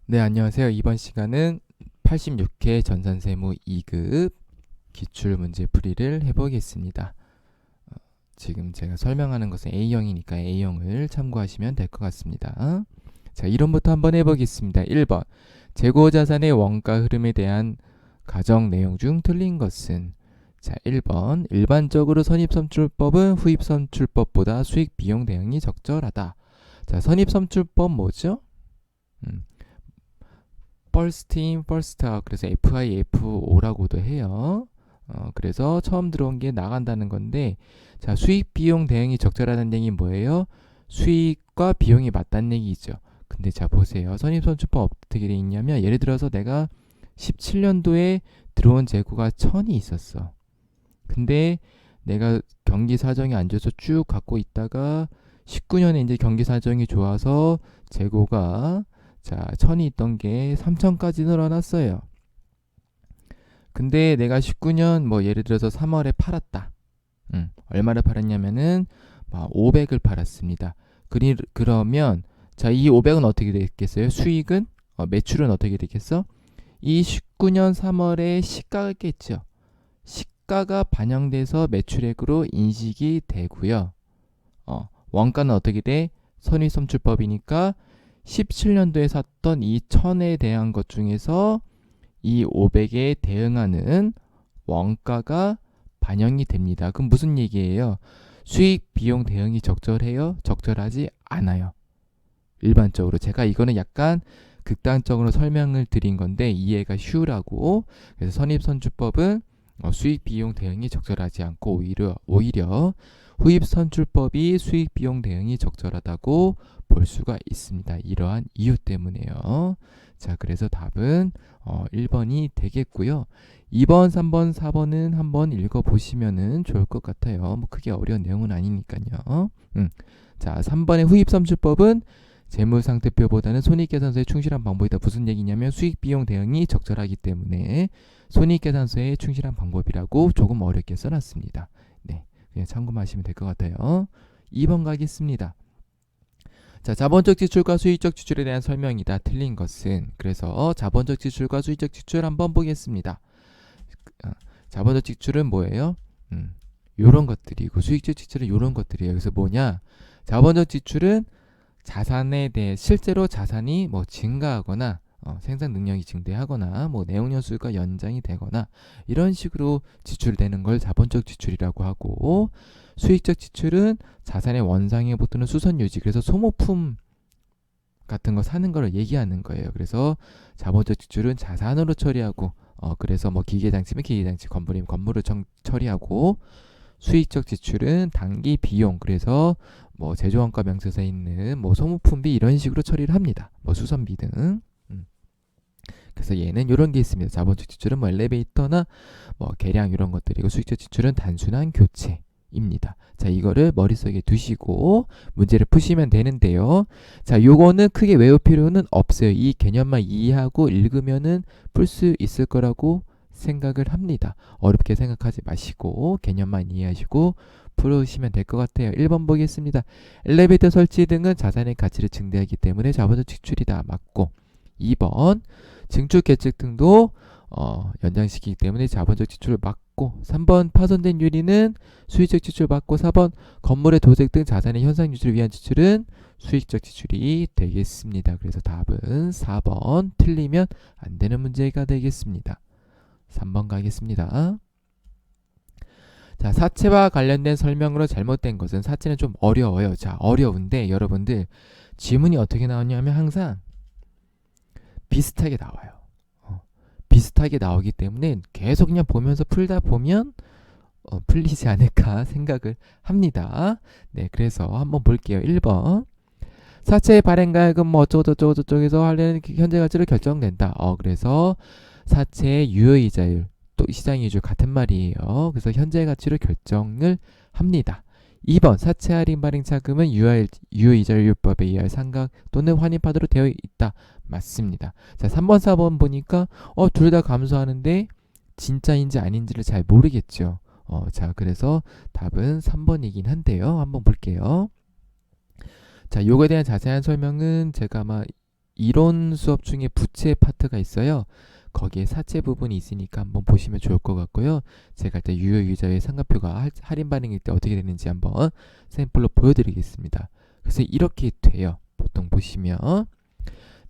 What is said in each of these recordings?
네, 안녕하세요. 이번 시간은 86회 전산세무 2급 기출문제 풀이를 해보겠습니다. 지금 제가 설명하는 것은 A형이니까 A형을 참고하시면 될 것 같습니다. 자, 이론부터 한번 해보겠습니다. 1번, 재고자산의 원가 흐름에 대한 가정 내용 중 틀린 것은? 자, 1번, 일반적으로 선입선출법은 후입선출법보다 수익 비용 대응이 적절하다. 자, 선입선출법 뭐죠? first in, first out. 그래서 FIFO라고도 해요. 그래서 처음 들어온 게 나간다는 건데, 자, 수익 비용 대응이 적절하다는 얘기 뭐예요? 수익과 비용이 맞다는 얘기죠. 근데 자, 보세요. 선입선출법 어떻게 돼 있냐면, 예를 들어서 내가 17년도에 들어온 재고가 1000이 있었어. 근데 내가 경기 사정이 안 좋아서 쭉 갖고 있다가 19년에 이제 경기 사정이 좋아서 재고가 1000이 있던 게 3000까지 늘어났어요. 근데 내가 19년 뭐 예를 들어서 3월에 팔았다. 얼마를 팔았냐면은 500을 팔았습니다. 그러면 자, 이 500은 어떻게 됐겠어요? 수익은 매출은 어떻게 됐겠어? 이 19년 3월에 시가가 깼죠. 시가가 반영돼서 매출액으로 인식이 되고요. 원가는 어떻게 돼? 선의선출법이니까 17년도에 샀던 이 1000에 대한 것 중에서 이 500에 대응하는 원가가 반영이 됩니다. 그럼 무슨 얘기예요? 수익 비용 대응이 적절해요? 적절하지 않아요. 일반적으로 제가 이거는 약간 극단적으로 설명을 드린 건데 이해가 쉬우라고. 그래서 선입선출법은 수익 비용 대응이 적절하지 않고 오히려 후입선출법이 수익 비용 대응이 적절하다고 볼 수가 있습니다. 이러한 이유 때문에요. 자, 그래서 답은 1번이 되겠고요. 2번, 3번, 4번은 한번 읽어보시면 좋을 것 같아요. 뭐 크게 어려운 내용은 아니니까요. 자, 3번의 후입선출법은 재무상태표보다는 손익계산서에 충실한 방법이다. 무슨 얘기냐면 수익 비용 대응이 적절하기 때문에 손익계산서에 충실한 방법이라고 조금 어렵게 써놨습니다. 네, 그냥 참고하시면 될 것 같아요. 2번 가겠습니다. 자, 자본적 지출과 수익적 지출에 대한 설명이다. 틀린 것은? 그래서 자본적 지출과 수익적 지출 한번 보겠습니다. 자본적 지출은 뭐예요? 요런 것들이고 수익적 지출은 요런 것들이에요. 그래서 뭐냐? 자본적 지출은 자산에 대해 실제로 자산이 뭐 증가하거나 생산 능력이 증대하거나 뭐 내용 연수가 연장이 되거나 이런 식으로 지출되는 걸 자본적 지출이라고 하고, 수익적 지출은 자산의 원상에 붙는 수선 유지, 그래서 소모품 같은 거 사는 걸 얘기하는 거예요. 그래서 자본적 지출은 자산으로 처리하고 그래서 뭐 기계장치면 기계장치, 건물이면 건물을 처리하고, 수익적 지출은 단기 비용, 그래서 뭐 제조원가 명세서에 있는 뭐 소모품비 이런 식으로 처리를 합니다. 뭐 수선비 등. 그래서 얘는 이런 게 있습니다. 자본적 지출은 뭐 엘리베이터나 뭐 계량 이런 것들이고, 수익적 지출은 단순한 교체입니다. 자, 이거를 머릿속에 두시고 문제를 푸시면 되는데요. 자, 요거는 크게 외울 필요는 없어요. 이 개념만 이해하고 읽으면은 풀 수 있을 거라고 생각을 합니다. 어렵게 생각하지 마시고 개념만 이해하시고 풀으시면 될 것 같아요. 1번 보겠습니다. 엘리베이터 설치 등은 자산의 가치를 증대하기 때문에 자본적 지출이다. 맞고, 2번 증축 계측 등도 연장시키기 때문에 자본적 지출을 막고, 3번 파손된 유리는 수익적 지출 막고, 4번 건물의 도색 등 자산의 현상 유지를 위한 지출은 수익적 지출이 되겠습니다. 그래서 답은 4번, 틀리면 안 되는 문제가 되겠습니다. 3번 가겠습니다. 자, 사채와 관련된 설명으로 잘못된 것은? 사채는 좀 어려워요. 자, 어려운데 여러분들 지문이 어떻게 나오냐면 항상 비슷하게 나와요. 비슷하게 나오기 때문에 계속 그냥 보면서 풀다 보면 풀리지 않을까 생각을 합니다. 네, 그래서 한번 볼게요. 1번 사채의 발행가액은 뭐 어쩌고저쩌고저쩌고에서 하려는 현재 가치로 결정된다. 그래서 사채의 유효이자율 또 시장이율 같은 말이에요. 그래서 현재 가치로 결정을 합니다. 2번 사채 할인 발행 차금은 유효이자율법에 의할 상각 또는 환입하도록 되어 있다. 맞습니다. 자, 3번 4번 보니까 둘 다 감소하는데 진짜인지 아닌지를 잘 모르겠죠. 자, 그래서 답은 3번이긴 한데요. 한번 볼게요. 자, 요거에 대한 자세한 설명은 제가 아마 이론 수업 중에 부채 파트가 있어요. 거기에 사채 부분이 있으니까 한번 보시면 좋을 것 같고요. 제가 일단 유효유자의 상가표가 할인 반응일 때 어떻게 되는지 한번 샘플로 보여드리겠습니다. 그래서 이렇게 돼요. 보통 보시면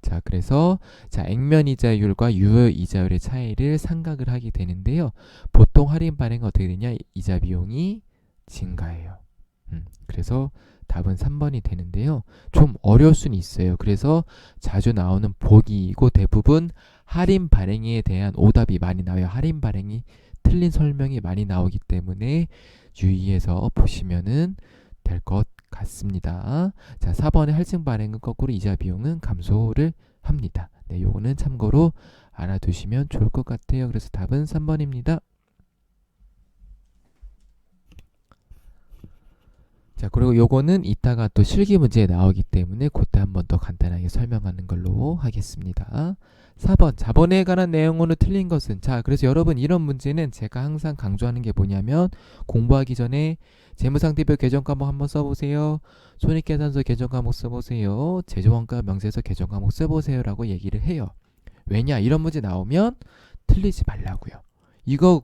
자, 그래서 자, 액면 이자율과 유효 이자율의 차이를 삼각을 하게 되는데요. 보통 할인 반응은 어떻게 되냐? 이자 비용이 증가해요. 그래서 답은 3번이 되는데요. 좀 어려울 수는 있어요. 그래서 자주 나오는 보기이고 대부분 할인 발행에 대한 오답이 많이 나와요. 할인 발행이 틀린 설명이 많이 나오기 때문에 유의해서 보시면은 될 것 같습니다. 자, 4번의 할증 발행은 거꾸로 이자 비용은 감소를 합니다. 네, 요거는 참고로 알아두시면 좋을 것 같아요. 그래서 답은 3번입니다. 자, 그리고 요거는 이따가 또 실기 문제에 나오기 때문에 그때 한번 더 간단하게 설명하는 걸로 하겠습니다. 4번 자본에 관한 내용으로 틀린 것은 자, 그래서 여러분 이런 문제는 제가 항상 강조하는 게 뭐냐면 공부하기 전에 재무상태표 개정 과목 한번 써보세요. 손익계산서 개정 과목 써보세요. 제조원가 명세서 개정 과목 써보세요 라고 얘기를 해요. 왜냐? 이런 문제 나오면 틀리지 말라고요. 이거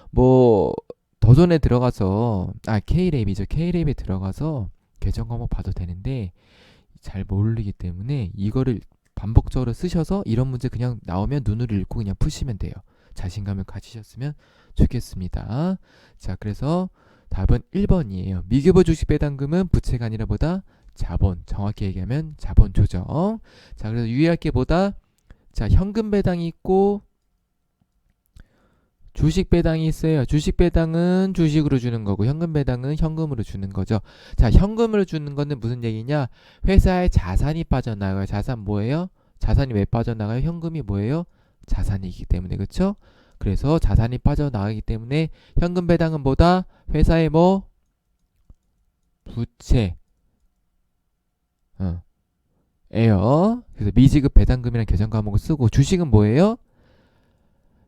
뭐 더존에 들어가서 K랩이죠. K랩에 들어가서 개정 과목 봐도 되는데 잘 모르기 때문에 이거를 반복적으로 쓰셔서 이런 문제 그냥 나오면 눈으로 읽고 그냥 푸시면 돼요. 자신감을 가지셨으면 좋겠습니다. 자, 그래서 답은 1번이에요. 미규모 주식 배당금은 부채가 아니라 보다 자본, 정확히 얘기하면 자본 조정. 자, 그래서 유의할 게 보다 자, 현금 배당이 있고 주식 배당이 있어요. 주식 배당은 주식으로 주는 거고 현금 배당은 현금으로 주는 거죠. 자, 현금으로 주는 거는 무슨 얘기냐? 회사의 자산이 빠져나가요. 자산 뭐예요? 자산이 왜 빠져나가요? 현금이 뭐예요? 자산이기 때문에. 그렇죠? 그래서 자산이 빠져나가기 때문에 현금 배당은 뭐다? 회사의 뭐? 부채. 에요. 그래서 미지급 배당금이라는 계산 과목을 쓰고 주식은 뭐예요?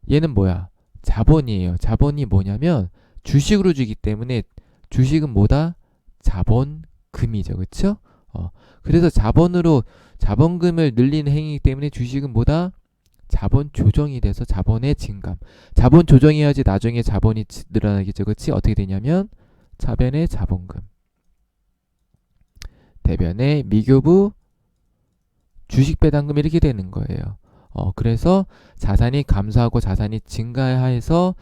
얘는 뭐야? 자본이에요. 자본이 뭐냐면 주식으로 주기 때문에 주식은 뭐다? 자본금이죠. 그렇죠? 그래서 자본으로 자본금을 늘리는 행위이기 때문에 주식은 뭐다? 자본 조정이 돼서 자본의 증감. 자본 조정해야지 나중에 자본이 늘어나겠죠. 그렇지? 어떻게 되냐면 차변의 자본금. 대변의 미교부 주식 배당금 이렇게 되는 거예요. 그래서 자산이 감소하고 자산이 증가해서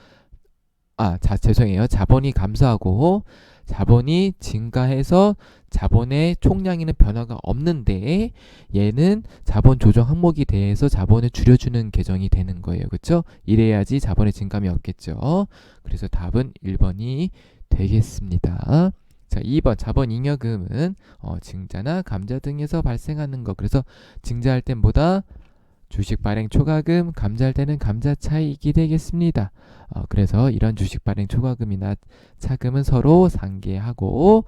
죄송해요. 자본이 감소하고 자본이 증가해서 자본의 총량에는 변화가 없는데 얘는 자본 조정 항목이 대해서 자본을 줄여주는 계정이 되는 거예요. 그렇죠? 이래야지 자본의 증감이 없겠죠. 그래서 답은 1번이 되겠습니다. 자, 2번 자본 잉여금은 증자나 감자 등에서 발생하는 거. 그래서 증자할 땐 뭐다? 주식 발행 초과금, 감자할 때는 감자 차익이 되겠습니다. 그래서 이런 주식 발행 초과금이나 차금은 서로 상계하고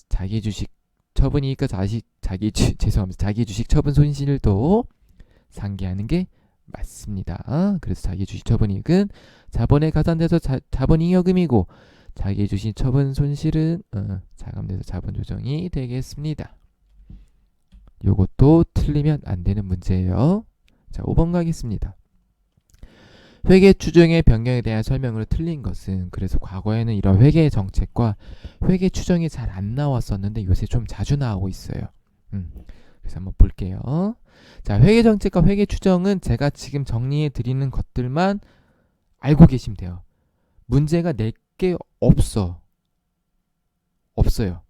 자기 주식 처분이니까 자기 주식 처분 손실도 상계하는 게 맞습니다. 그래서 자기 주식 처분이익은 자본에 가산돼서 자본잉여금이고 자기 주식 처분 손실은 자감돼서 자본 조정이 되겠습니다. 요것도 틀리면 안 되는 문제예요. 자, 5번 가겠습니다. 회계 추정의 변경에 대한 설명으로 틀린 것은 그래서 과거에는 이런 회계 정책과 회계 추정이 잘 안 나왔었는데 요새 좀 자주 나오고 있어요. 그래서 한번 볼게요. 자, 회계 정책과 회계 추정은 제가 지금 정리해 드리는 것들만 알고 계시면 돼요. 문제가 낼 게 없어요.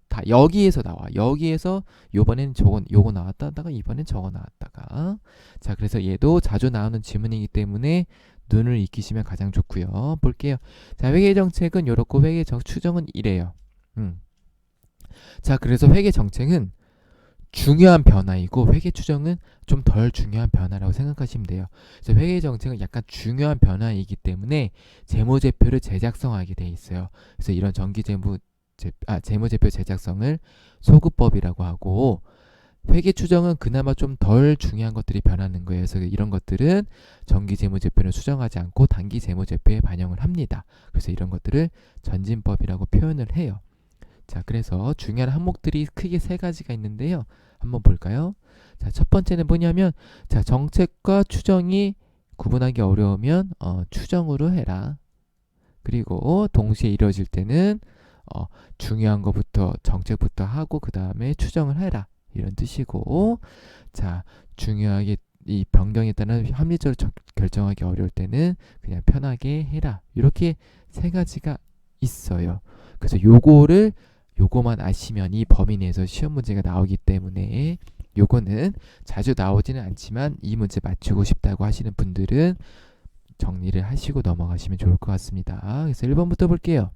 다 여기에서 나와. 여기에서 요번엔 요거 나왔다가 이번엔 저거 나왔다가. 자, 그래서 얘도 자주 나오는 질문이기 때문에 눈을 익히시면 가장 좋고요. 볼게요. 자, 회계 정책은 요렇고 회계 추정은 이래요. 자, 그래서 회계 정책은 중요한 변화이고 회계 추정은 좀 덜 중요한 변화라고 생각하시면 돼요. 그래서 회계 정책은 약간 중요한 변화이기 때문에 재무제표를 제작성하게 돼 있어요. 그래서 이런 재무제표 제작성을 소급법이라고 하고 회계 추정은 그나마 좀 덜 중요한 것들이 변하는 거예요. 그래서 이런 것들은 정기 재무제표는 수정하지 않고 단기 재무제표에 반영을 합니다. 그래서 이런 것들을 전진법이라고 표현을 해요. 자, 그래서 중요한 항목들이 크게 세 가지가 있는데요. 한번 볼까요? 자, 첫 번째는 뭐냐면 자, 정책과 추정이 구분하기 어려우면 추정으로 해라. 그리고 동시에 이루어질 때는 중요한 것부터 정책부터 하고 그 다음에 추정을 해라. 이런 뜻이고 자, 중요하게 이 변경에 따른 합리적으로 결정하기 어려울 때는 그냥 편하게 해라. 이렇게 세 가지가 있어요. 그래서 요거만 아시면 이 범위 내에서 시험 문제가 나오기 때문에 요거는 자주 나오지는 않지만 이 문제 맞추고 싶다고 하시는 분들은 정리를 하시고 넘어가시면 좋을 것 같습니다. 그래서 1번부터 볼게요.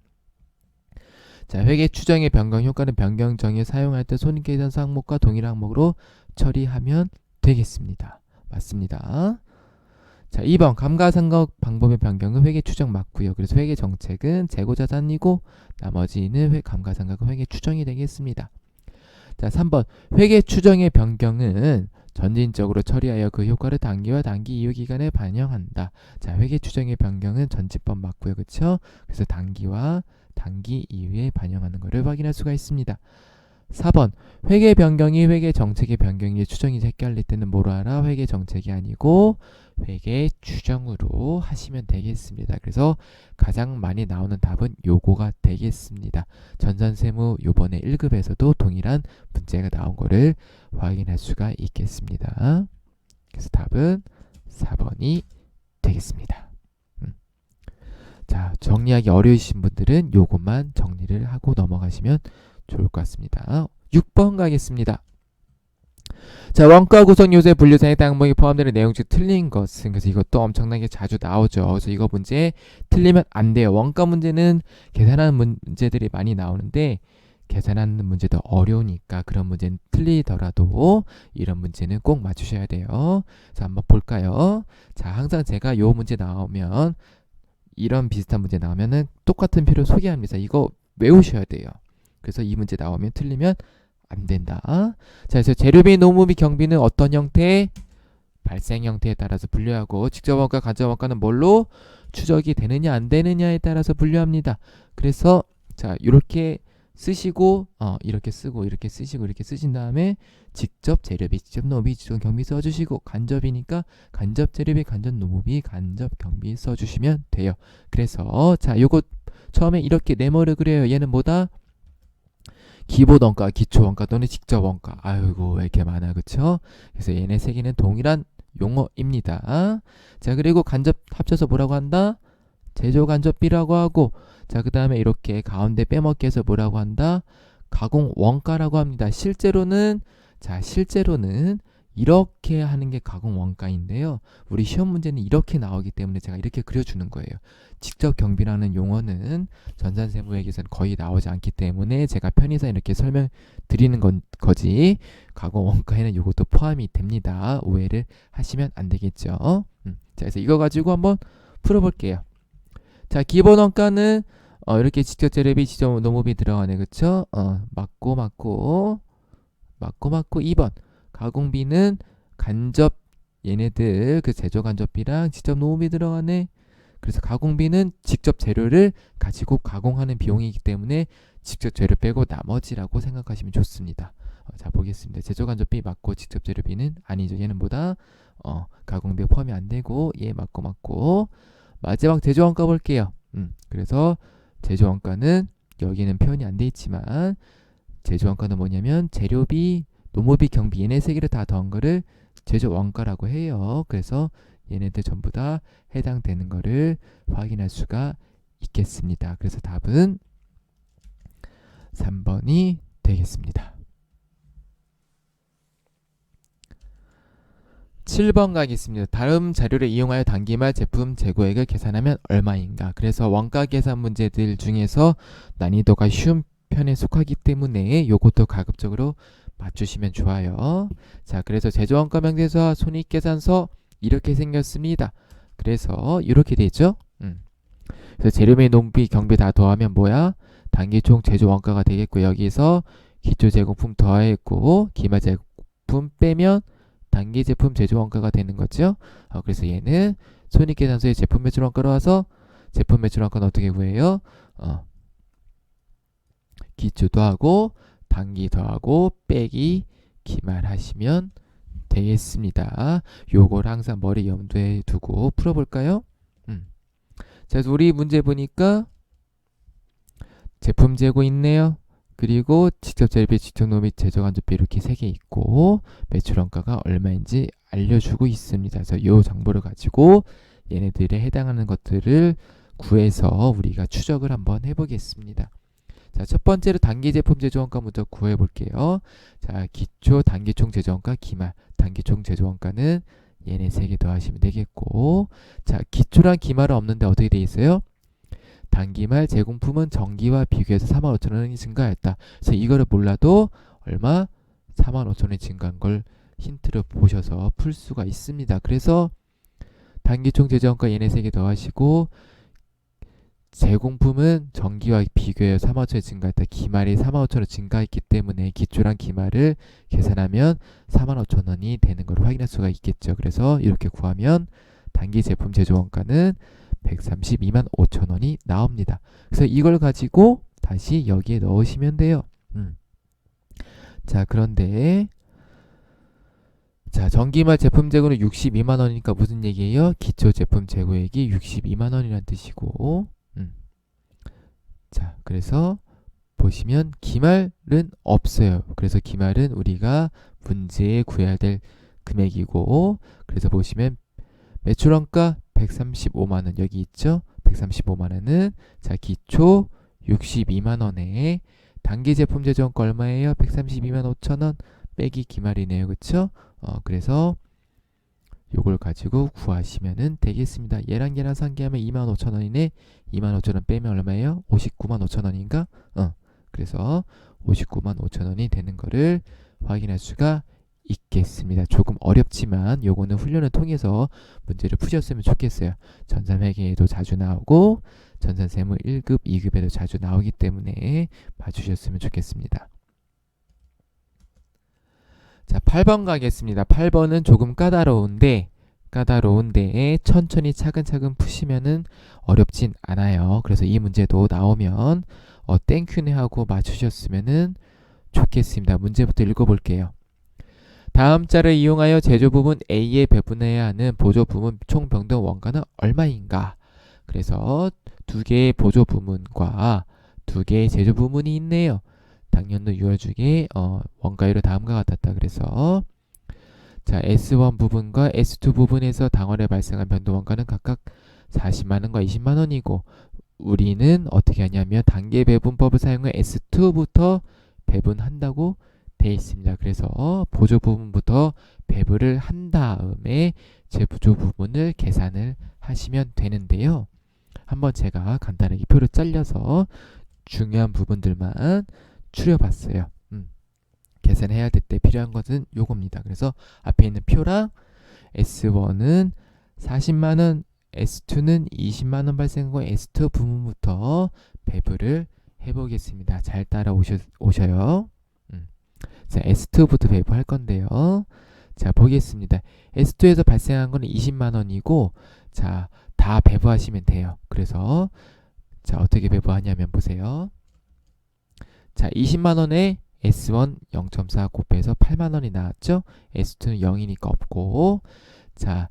자, 회계 추정의 변경 효과는 변경 정의 사용할 때 손익계산 항목과 동일한 항목으로 처리하면 되겠습니다. 맞습니다. 자, 2번 감가상각 방법의 변경은 회계 추정 맞고요. 그래서 회계 정책은 재고자산이고 나머지는 감가상각은 회계 추정이 되겠습니다. 자, 3번 회계 추정의 변경은 전진적으로 처리하여 그 효과를 단기와 단기 이후 기간에 반영한다. 자, 회계 추정의 변경은 전치법 맞고요. 그렇죠? 그래서 단기와 단기 이후에 반영하는 것을 확인할 수가 있습니다. 4번 회계 변경이 회계 정책의 변경이 추정이 헷갈릴 때는 뭐로 하라? 회계 정책이 아니고 회계 추정으로 하시면 되겠습니다. 그래서 가장 많이 나오는 답은 요거가 되겠습니다. 전산세무 요번에 1급에서도 동일한 문제가 나온 거를 확인할 수가 있겠습니다. 그래서 답은 4번이 되겠습니다. 자, 정리하기 어려우신 분들은 요것만 정리를 하고 넘어가시면 좋을 것 같습니다. 6번 가겠습니다. 자, 원가 구성 요소의 분류상에 해당 항목이 포함되는 내용 중 틀린 것은 그래서 이것도 엄청나게 자주 나오죠. 그래서 이거 문제 틀리면 안 돼요. 원가 문제는 계산하는 문제들이 많이 나오는데 계산하는 문제도 어려우니까 그런 문제는 틀리더라도 이런 문제는 꼭 맞추셔야 돼요. 자, 한번 볼까요? 자, 항상 제가 요 문제 나오면 이런 비슷한 문제 나오면은 똑같은 표를 소개합니다. 이거 외우셔야 돼요. 그래서 이 문제 나오면 틀리면 안 된다. 자, 그래서 재료비, 노무비, 경비는 어떤 형태? 발생 형태에 따라서 분류하고 직접원가, 간접원가는 뭘로 추적이 되느냐 안 되느냐에 따라서 분류합니다. 그래서 자, 이렇게 쓰시고 이렇게 쓰고 이렇게 쓰시고 이렇게 쓰신 다음에 직접 재료비, 직접 노무비, 직접 경비 써주시고 간접이니까 간접 재료비, 간접 노무비, 간접 경비 써주시면 돼요. 그래서 자, 요거 처음에 이렇게 네모를 그려요. 얘는 뭐다? 기본 원가, 기초 원가 또는 직접 원가. 아이고 왜 이렇게 많아, 그쵸? 그래서 얘네 세 개는 동일한 용어입니다. 자, 그리고 간접 합쳐서 뭐라고 한다? 제조 간접비라고 하고, 자, 그 다음에 이렇게 가운데 빼먹기 해서 뭐라고 한다? 가공 원가라고 합니다. 실제로는 이렇게 하는 게 가공 원가인데요. 우리 시험 문제는 이렇게 나오기 때문에 제가 이렇게 그려주는 거예요. 직접 경비라는 용어는 전산세무회계에서는 거의 나오지 않기 때문에 제가 편의상 이렇게 설명드리는 거지. 가공 원가에는 이것도 포함이 됩니다. 오해를 하시면 안 되겠죠. 자, 그래서 이거 가지고 한번 풀어볼게요. 자, 기본 원가는 이렇게 직접 재료비, 직접 노무비 들어가네, 그쵸? 맞고 2번. 가공비는 간접 얘네들 그 제조 간접비랑 직접 노무비 들어가네. 그래서 가공비는 직접 재료를 가지고 가공하는 비용이기 때문에 직접 재료 빼고 나머지라고 생각하시면 좋습니다. 자, 보겠습니다. 제조 간접비 맞고 직접 재료비는 아니죠. 얘는 뭐다? 가공비 포함이 안 되고 얘 맞고 마지막 제조 원가 볼게요. 그래서 제조 원가는 여기는 표현이 안 돼 있지만 제조 원가는 뭐냐면 재료비, 노무비, 경비 얘네 세 개를 다 더한 거를 제조 원가라고 해요. 그래서 얘네들 전부 다 해당되는 거를 확인할 수가 있겠습니다. 그래서 답은 3번이 되겠습니다. 7번 가겠습니다. 다음 자료를 이용하여 단기말 제품 재고액을 계산하면 얼마인가? 그래서 원가 계산 문제들 중에서 난이도가 쉬운 편에 속하기 때문에 요것도 가급적으로 맞추시면 좋아요. 자, 그래서 제조원가 명세서와 손익계산서 이렇게 생겼습니다. 그래서 이렇게 되죠. 그래서 재료비, 농비, 경비 다 더하면 뭐야? 단기 총 제조원가가 되겠고 여기서 기초 제공품 더했고 기말 제품 빼면 단기 제품 제조원가가 되는 거죠. 그래서 얘는 손익계산서의 제품 매출원가로 와서 제품 매출원가는 어떻게 구해요? 기초 더하고 단기 더하고 빼기 기말하시면 되겠습니다. 요걸 항상 머리 염두에 두고 풀어볼까요? 자, 그래서 우리 문제 보니까 제품 재고 있네요. 그리고 직접 재료비, 직접노무 및 제조간접비 이렇게 3개 있고 매출 원가가 얼마인지 알려주고 있습니다. 그래서 이 정보를 가지고 얘네들에 해당하는 것들을 구해서 우리가 추적을 한번 해보겠습니다. 자, 첫 번째로 단기 제품 제조원가 먼저 구해볼게요. 자, 기초 단기총 제조원가, 기말 단기총 제조원가는 얘네 3개 더하시면 되겠고, 자, 기초랑 기말은 없는데 어떻게 돼 있어요? 단기말 제공품은 전기와 비교해서 45,000원이 증가했다. 그래서 이거를 몰라도 얼마? 45,000원이 증가한 걸 힌트를 보셔서 풀 수가 있습니다. 그래서 단기총 제조원가 얘네 3개 더하시고 제공품은 전기와 비교해서 45,000원이 증가했다. 기말이 45,000원 증가했기 때문에 기초랑 기말을 계산하면 45,000원이 되는 걸 확인할 수가 있겠죠. 그래서 이렇게 구하면 단기 제품 제조원가는 132만 5천원이 나옵니다. 그래서 이걸 가지고 다시 여기에 넣으시면 돼요. 자, 그런데 자, 전기말 제품 재고는 62만원이니까 무슨 얘기예요? 기초 제품 재고액이 62만원이란 뜻이고, 자, 그래서 보시면 기말은 없어요. 그래서 기말은 우리가 문제에 구해야 될 금액이고, 그래서 보시면 매출원가 135만원 여기 있죠. 135만원은 자, 기초 62만원에 단기 제품 제조원가 얼마예요? 132만 5천원 빼기 기말이네요. 그쵸? 그래서 요걸 가지고 구하시면 되겠습니다. 얘랑 얘랑 상기하면 2만 5천원이네. 2만 5천원 빼면 얼마예요? 59만 5천원인가? 그래서 59만 5천원이 되는 거를 확인할 수가 있겠습니다. 조금 어렵지만 요거는 훈련을 통해서 문제를 푸셨으면 좋겠어요. 전산회계에도 자주 나오고 전산세무 1급, 2급에도 자주 나오기 때문에 봐주셨으면 좋겠습니다. 자, 8번 가겠습니다. 8번은 조금 까다로운데 천천히 차근차근 푸시면은 어렵진 않아요. 그래서 이 문제도 나오면 땡큐네 하고 맞추셨으면은 좋겠습니다. 문제부터 읽어볼게요. 다음 자를 이용하여 제조 부문 A에 배분해야 하는 보조 부문 총 변동 원가는 얼마인가? 그래서 2개의 보조 부문과 2개의 제조 부문이 있네요. 당년도 6월 중에 원가율은 다음과 같았다. 그래서 자, S1 부분과 S2 부분에서 당월에 발생한 변동 원가는 각각 40만원과 20만원이고 우리는 어떻게 하냐면 단계 배분법을 사용해 S2부터 배분한다고 되어 있습니다. 그래서 보조 부분부터 배분을 한 다음에 제조 부분을 계산을 하시면 되는데요. 한번 제가 간단하게 표를 잘려서 중요한 부분들만 추려봤어요. 계산해야 될 때 필요한 것은 요겁니다. 그래서 앞에 있는 표랑 S1은 40만원, S2는 20만원 발생한 거 S2 부분부터 배분을 해보겠습니다. 잘 따라오셔요. 자, S2부터 배분할 건데요. 자, 보겠습니다. S2에서 발생한 거는 20만원이고 자, 다 배분하시면 돼요. 그래서 자, 어떻게 배분하냐면 보세요. 자, 20만원에 S1 0.4 곱해서 8만원이 나왔죠? S2는 0이니까 없고 자,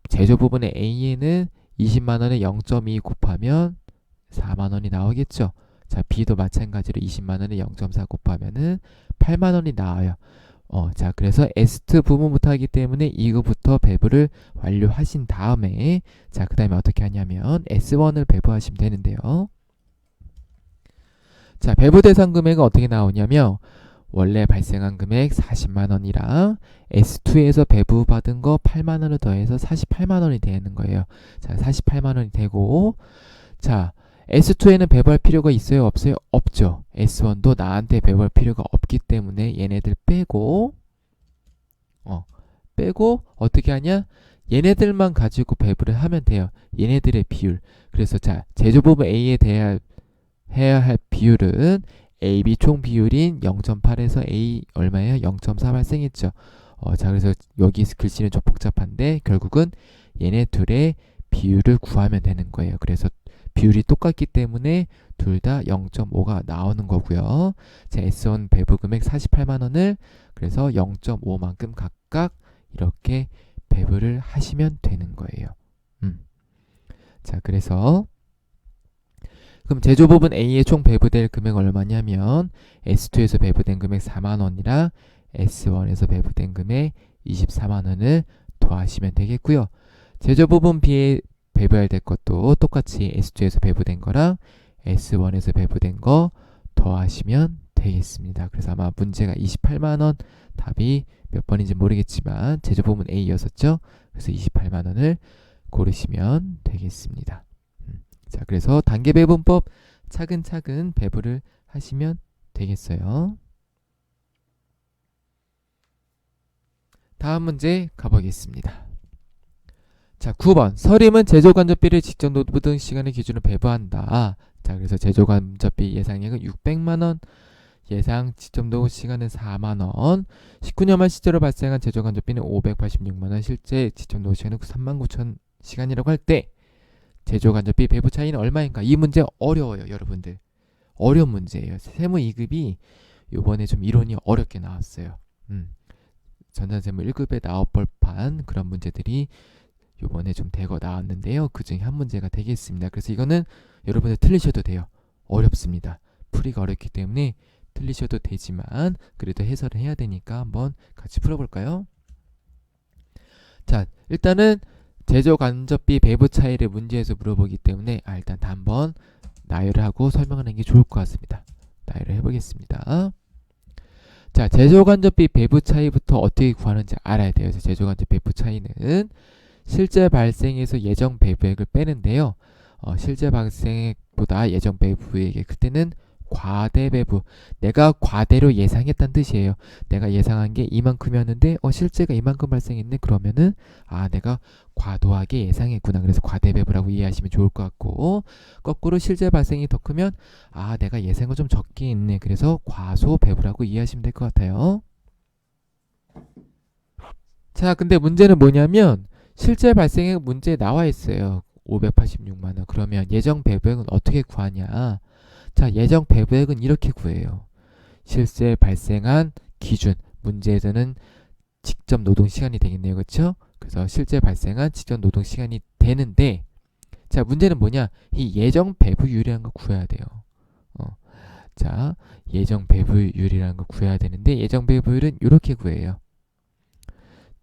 제조 부분의 A에는 20만원에 0.2 곱하면 4만원이 나오겠죠? 자, B도 마찬가지로 20만원에 0.4 곱하면은 8만원이 나와요. 자, 그래서 S2 부분부터 하기 때문에 이거부터 배분을 완료하신 다음에 자, 그 다음에 어떻게 하냐면 S1을 배분하시면 되는데요. 자, 배분 대상 금액은 어떻게 나오냐면 원래 발생한 금액 40만원이랑 S2에서 배분받은 거 8만원을 더해서 48만원이 되는 거예요. 자, 48만원이 되고 자, S2에는 배분할 필요가 있어요? 없어요? 없죠. S1도 나한테 배분할 필요가 없기 때문에 얘네들 빼고 어떻게 하냐? 얘네들만 가지고 배분을 하면 돼요. 얘네들의 비율. 그래서 자, 제조 부분 A에 대해 해야 할 비율은 AB 총 비율인 0.8에서 A 얼마예요? 0.4 발생했죠. 자, 그래서 여기 글씨는 좀 복잡한데 결국은 얘네 둘의 비율을 구하면 되는 거예요. 그래서 비율이 똑같기 때문에 둘 다 0.5가 나오는 거고요. 자, S1 배분 금액 48만원을 그래서 0.5만큼 각각 이렇게 배분을 하시면 되는 거예요. 자, 그래서 그럼 제조 부분 A의 총 배부될 금액 얼마냐면 S2에서 배부된 금액 4만원이랑 S1에서 배부된 금액 24만원을 더하시면 되겠고요. 제조 부분 B에 배부해야 될 것도 똑같이 S2에서 배부된 거랑 S1에서 배부된 거 더하시면 되겠습니다. 그래서 아마 문제가 28만원, 답이 몇 번인지 모르겠지만 제조 부분 A였었죠. 그래서 28만원을 고르시면 되겠습니다. 자, 그래서 단계 배분법 차근차근 배분을 하시면 되겠어요. 다음 문제 가보겠습니다. 자, 9번. 서림은 제조간접비를 직접 노동 시간을 기준으로 배부한다. 자, 그래서 제조간접비 예상액은 600만원, 예상 직접 노동 시간은 4만원, 19년 말 실제로 발생한 제조간접비는 586만원, 실제 직접 노동 시간은 39,000시간이라고 할 때 제조간접비 배부 차이는 얼마인가? 이 문제 어려워요, 여러분들. 어려운 문제예요. 세무 2급이 요번에 좀 이론이 어렵게 나왔어요. 전산세무 1급에 나올 법한 그런 문제들이 요번에 좀 대거 나왔는데요. 그 중에 한 문제가 되겠습니다. 그래서 이거는 여러분들 틀리셔도 돼요. 어렵습니다. 풀이가 어렵기 때문에 틀리셔도 되지만 그래도 해설을 해야 되니까 한번 같이 풀어볼까요? 자, 일단은 제조간접비 배부 차이를 문제에서 물어보기 때문에 일단 한번 나열을 하고 설명하는 게 좋을 것 같습니다. 나열을 해보겠습니다. 자, 제조간접비 배부 차이부터 어떻게 구하는지 알아야 돼요. 제조간접 배부 차이는 실제 발생에서 예정 배부액을 빼는데요. 실제 발생액보다 예정 배부액이 그때는 과대 배부, 내가 과대로 예상했다는 뜻이에요. 내가 예상한 게 이만큼이었는데 실제가 이만큼 발생했네. 그러면은 내가 과도하게 예상했구나. 그래서 과대 배부라고 이해하시면 좋을 것 같고, 거꾸로 실제 발생이 더 크면 내가 예상을 좀 적게 했네. 그래서 과소 배부라고 이해하시면 될 것 같아요. 자, 근데 문제는 뭐냐면 실제 발생액 문제에 나와 있어요. 586만원. 그러면 예정 배부액은 어떻게 구하냐? 자, 예정 배부액은 이렇게 구해요. 실제 발생한 기준, 문제에서는 직접 노동 시간이 되겠네요. 그렇죠? 그래서 실제 발생한 직접 노동 시간이 되는데, 자, 문제는 뭐냐? 이 예정 배부율이라는 거 구해야 돼요. 자, 예정 배부율이라는 거 구해야 되는데, 예정 배부율은 이렇게 구해요.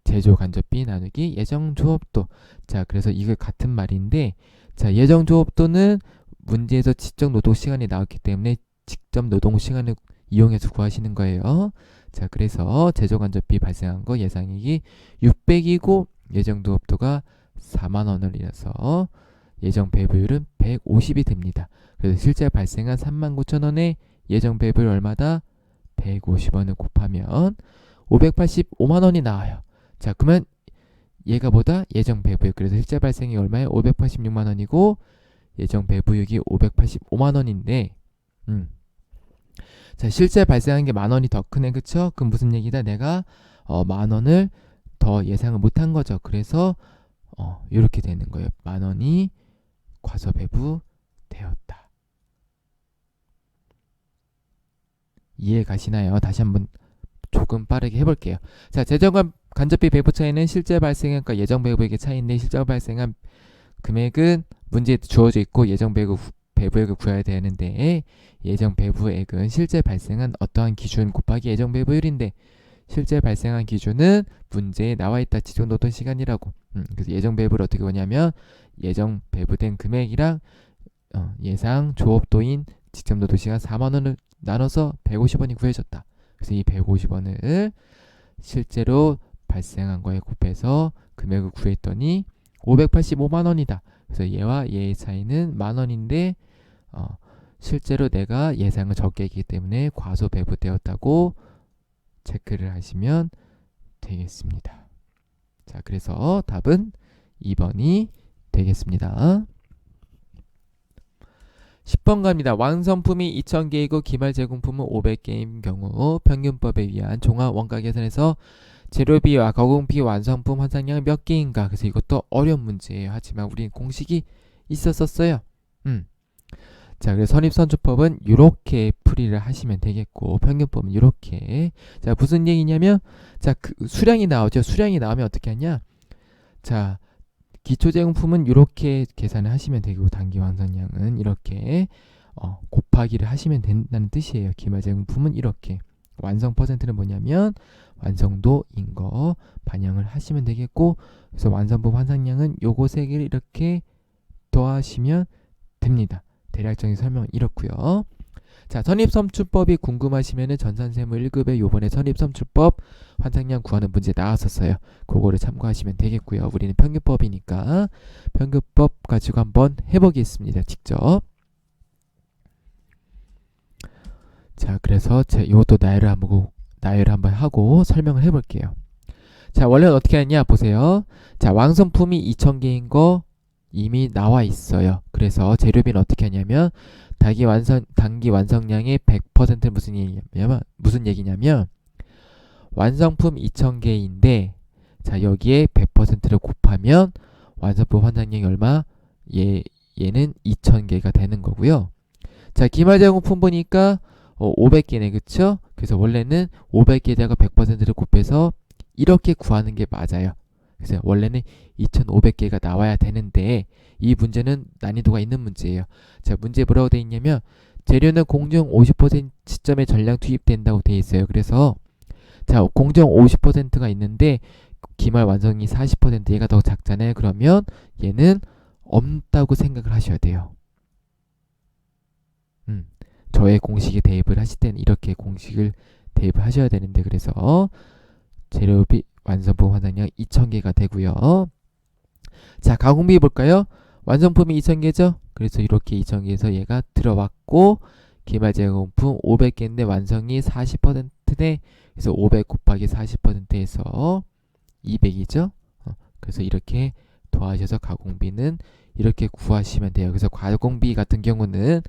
제조간접비 나누기 예정 조업도. 자, 그래서 이거 같은 말인데, 자, 예정 조업도는 문제에서 직접 노동 시간이 나왔기 때문에 직접 노동 시간을 이용해서 구하시는 거예요. 자, 그래서 제조간접비 발생한 거 예상액이 600이고 예정 조업도가 4만원이라서 예정 배부율은 150이 됩니다. 그래서 실제 발생한 39,000원에 예정 배부율 얼마다? 150원을 곱하면 585만원이 나와요. 자, 그러면 얘가 보다 예정 배부액, 그래서 실제 발생이 얼마예요? 586만원이고 예정 배부액이 585만원인데 자, 실제 발생한 게 만원이 더 크네. 그쵸? 그럼 무슨 얘기다? 내가 만원을 더 예상을 못한 거죠. 그래서 이렇게 되는 거예요. 만원이 과소 배부 되었다. 이해 가시나요? 다시 한번 조금 빠르게 해볼게요. 자, 제조간접비 배부 차이는 실제 발생액과 예정 배부액의 차이인데, 실제 발생한 금액은 문제에 주어져 있고 예정 배부액을 구해야 되는데, 예정 배부액은 실제 발생한 어떠한 기준 곱하기 예정 배부율인데, 실제 발생한 기준은 문제에 나와 있다. 직접 노동 시간이라고. 그래서 예정 배부를 어떻게 보냐면 예정 배부된 금액이랑 예상 조업도인 직접 노동 시간 4만원을 나눠서 150원이 구해졌다. 그래서 이 150원을 실제로 발생한 거에 곱해서 금액을 구했더니 585만원이다. 그래서 얘와 얘의 차이는 만원인데 실제로 내가 예상을 적게 했기 때문에 과소 배부되었다고 체크를 하시면 되겠습니다. 자, 그래서 답은 2번이 되겠습니다. 10번 갑니다. 완성품이 2000개이고 기말 제공품은 500개인 경우 평균법에 의한 종합 원가 계산에서 재료비와 가공비 완성품 환산량은 몇 개인가? 그래서 이것도 어려운 문제예요. 하지만 우린 공식이 있었어요. 자, 그래서 선입선출법은 이렇게 풀이를 하시면 되겠고, 평균법은 이렇게. 자, 무슨 얘기냐면, 자, 그 수량이 나오죠. 수량이 나오면 어떻게 하냐? 자, 기초제공품은 이렇게 계산을 하시면 되고, 단기 완성량은 이렇게 곱하기를 하시면 된다는 뜻이에요. 기말제공품은 이렇게. 완성 퍼센트는 뭐냐면 완성도인 거 반영을 하시면 되겠고, 그래서 완성품 환산량은 요거 세 개를 이렇게 더하시면 됩니다. 대략적인 설명은 이렇고요. 자, 선입선출법이 궁금하시면은 전산세무 1급에 요번에 선입선출법 환산량 구하는 문제 나왔었어요. 그거를 참고하시면 되겠고요. 우리는 평균법이니까 평균법 가지고 한번 해보겠습니다. 직접. 자, 그래서 이것도 나열을 한번 하고 설명을 해볼게요. 자, 원래는 어떻게 하냐 보세요. 자, 완성품이 2,000개인 거 이미 나와 있어요. 그래서 재료비는 어떻게 하냐면 단기 완성량의 100%는 무슨 얘기냐면 완성품 2,000개인데 자, 여기에 100%를 곱하면 완성품 환산량이 얼마? 얘는 2,000개가 되는 거고요. 자, 기말제공품 보니까 500개네, 그쵸? 그래서 원래는 500개에다가 100%를 곱해서 이렇게 구하는 게 맞아요. 그래서 원래는 2,500개가 나와야 되는데 이 문제는 난이도가 있는 문제예요. 자, 문제 뭐라고 되어 있냐면 재료는 공정 50% 시점에 전량 투입된다고 되어 있어요. 그래서 자, 공정 50%가 있는데 기말 완성이 40% 얘가 더 작잖아요. 그러면 얘는 없다고 생각을 하셔야 돼요. 저의 공식에 대입을 하실 때는 이렇게 공식을 대입을 하셔야 되는데, 그래서 재료비 완성품 환산량 2,000개가 되고요. 자, 가공비 볼까요? 완성품이 2,000개죠? 그래서 이렇게 2,000개에서 얘가 들어왔고, 기말제공품 500개인데 완성이 40%네. 그래서 500 곱하기 40%에서 200이죠? 그래서 이렇게 더하셔서 가공비는 이렇게 구하시면 돼요. 그래서 가공비 같은 경우는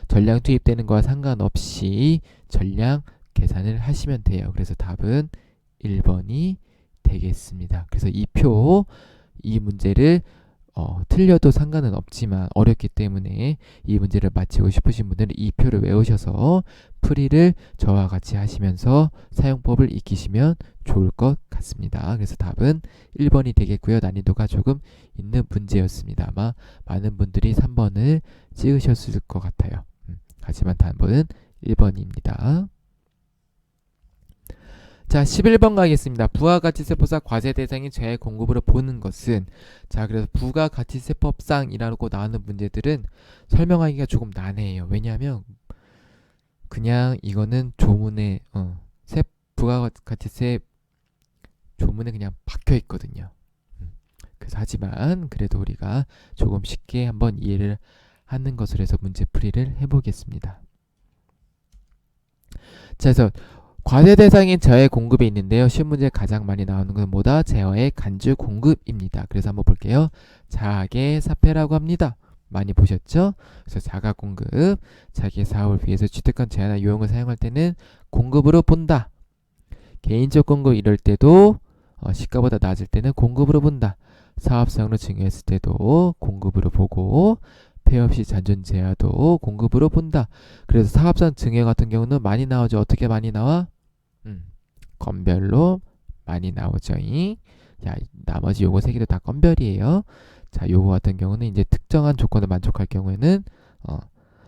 전량 투입되는 거와 상관없이 전량 계산을 하시면 돼요. 그래서 답은 1번이 되겠습니다. 그래서 이 문제를 틀려도 상관은 없지만 어렵기 때문에 이 문제를 마치고 싶으신 분들은 이 표를 외우셔서 풀이를 저와 같이 하시면서 사용법을 익히시면 좋을 것 같습니다. 그래서 답은 1번이 되겠고요. 난이도가 조금 있는 문제였습니다. 아마 많은 분들이 3번을 찍으셨을 것 같아요. 하지만 답은 1번입니다. 자, 11번 가겠습니다. 부가가치세법상 과세 대상인 재공급으로 보는 것은, 자, 그래서 부가가치세법상이라고 나오는 문제들은 설명하기가 조금 난해해요. 왜냐하면 그냥 이거는 조문에 부가가치세 조문에 그냥 박혀 있거든요. 그래서 하지만 그래도 우리가 조금 쉽게 한번 이해를 하는 것으로 해서 문제풀이를 해보겠습니다. 자, 그래서 과세 대상인 제어의 공급이 있는데요. 시험 문제에 가장 많이 나오는 것은 뭐다? 제어의 간주 공급입니다. 그래서 한번 볼게요. 자계 사폐라고 합니다. 많이 보셨죠? 그래서 자가 공급, 자기 사업을 위해서 취득한 제한한 요용을 사용할 때는 공급으로 본다. 개인적 공급 이럴 때도 시가보다 낮을 때는 공급으로 본다. 사업상으로 증여했을 때도 공급으로 보고, 폐업 시 잔존 제하도 공급으로 본다. 그래서 사업상 증여 같은 경우는 많이 나오죠. 어떻게 많이 나와? 건별로 많이 나오죠. 자, 나머지 요거 세 개도 다 건별이에요. 자, 요거 같은 경우는 이제 특정한 조건을 만족할 경우에는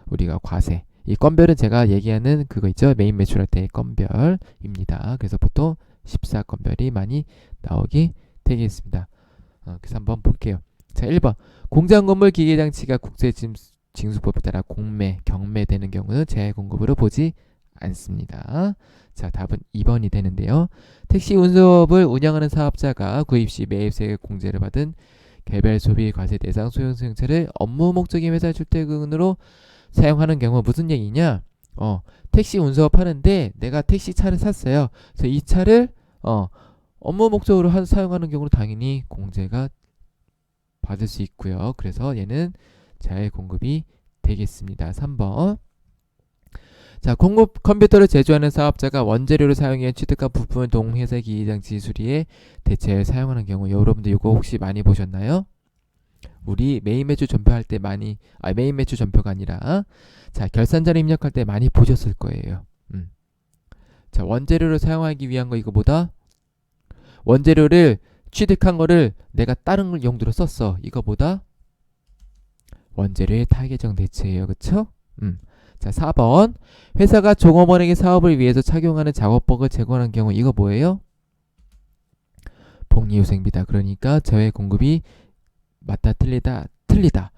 우리가 과세. 이 건별은 제가 얘기하는 그거 있죠. 메인 매출할 때의 건별입니다. 그래서 보통 14건별이 많이 나오게 되겠습니다. 그래서 한번 볼게요. 자, 1번. 공장 건물 기계 장치가 국세 징수법에 따라 공매, 경매되는 경우는 재공급으로 보지 않습니다. 자, 답은 2번이 되는데요. 택시 운수업을 운영하는 사업자가 구입 시 매입세 공제를 받은 개별 소비 과세 대상 소형 승용차를 업무 목적인 회사 출퇴근으로 사용하는 경우 무슨 얘기냐? 택시 운수업 하는데 내가 택시 차를 샀어요. 그래서 이 차를 업무 목적으로 사용하는 경우는 당연히 공제가 받을 수 있고요. 그래서 얘는 재공급이 되겠습니다. 3번. 자, 공급 컴퓨터를 제조하는 사업자가 원재료를 사용해 취득한 부품을 동회사 기계장치 수리에 대체해 사용하는 경우, 여러분들 이거 혹시 많이 보셨나요? 우리 메인 매출 전표할 때 많이 메인 매출 전표가 아니라 자 결산자를 입력할 때 많이 보셨을 거예요. 자 원재료를 사용하기 위한 거 이거보다 원재료를 취득한 거를 내가 다른 용도로 썼어. 이거보다 원재료의 타겟형 대체예요. 그쵸? 자 4번 회사가 종업원에게 사업을 위해서 착용하는 작업복을 제공하는 경우 이거 뭐예요? 복리후생비다. 그러니까 저의 공급이 맞다 틀리다 틀리다.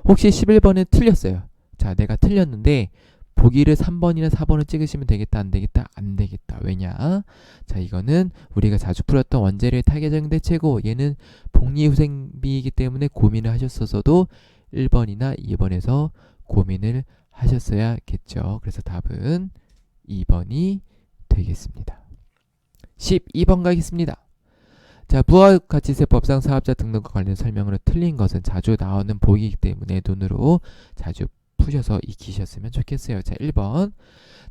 혹시 11번에 틀렸어요. 자 내가 틀렸는데 보기를 3번이나 4번을 찍으시면 되겠다 안 되겠다 안 되겠다. 왜냐? 자 이거는 우리가 자주 풀었던 원재료의 타겟형 대체고 얘는 복리후생비이기 때문에 고민을 하셨어도 1번이나 2번에서 고민을 하셨어야겠죠. 그래서 답은 2번이 되겠습니다. 12번 가겠습니다. 자, 부가가치세법상 사업자 등록과 관련 설명으로 틀린 것은 자주 나오는 보기이기 때문에 눈으로 자주 푸셔서 익히셨으면 좋겠어요. 자, 1번.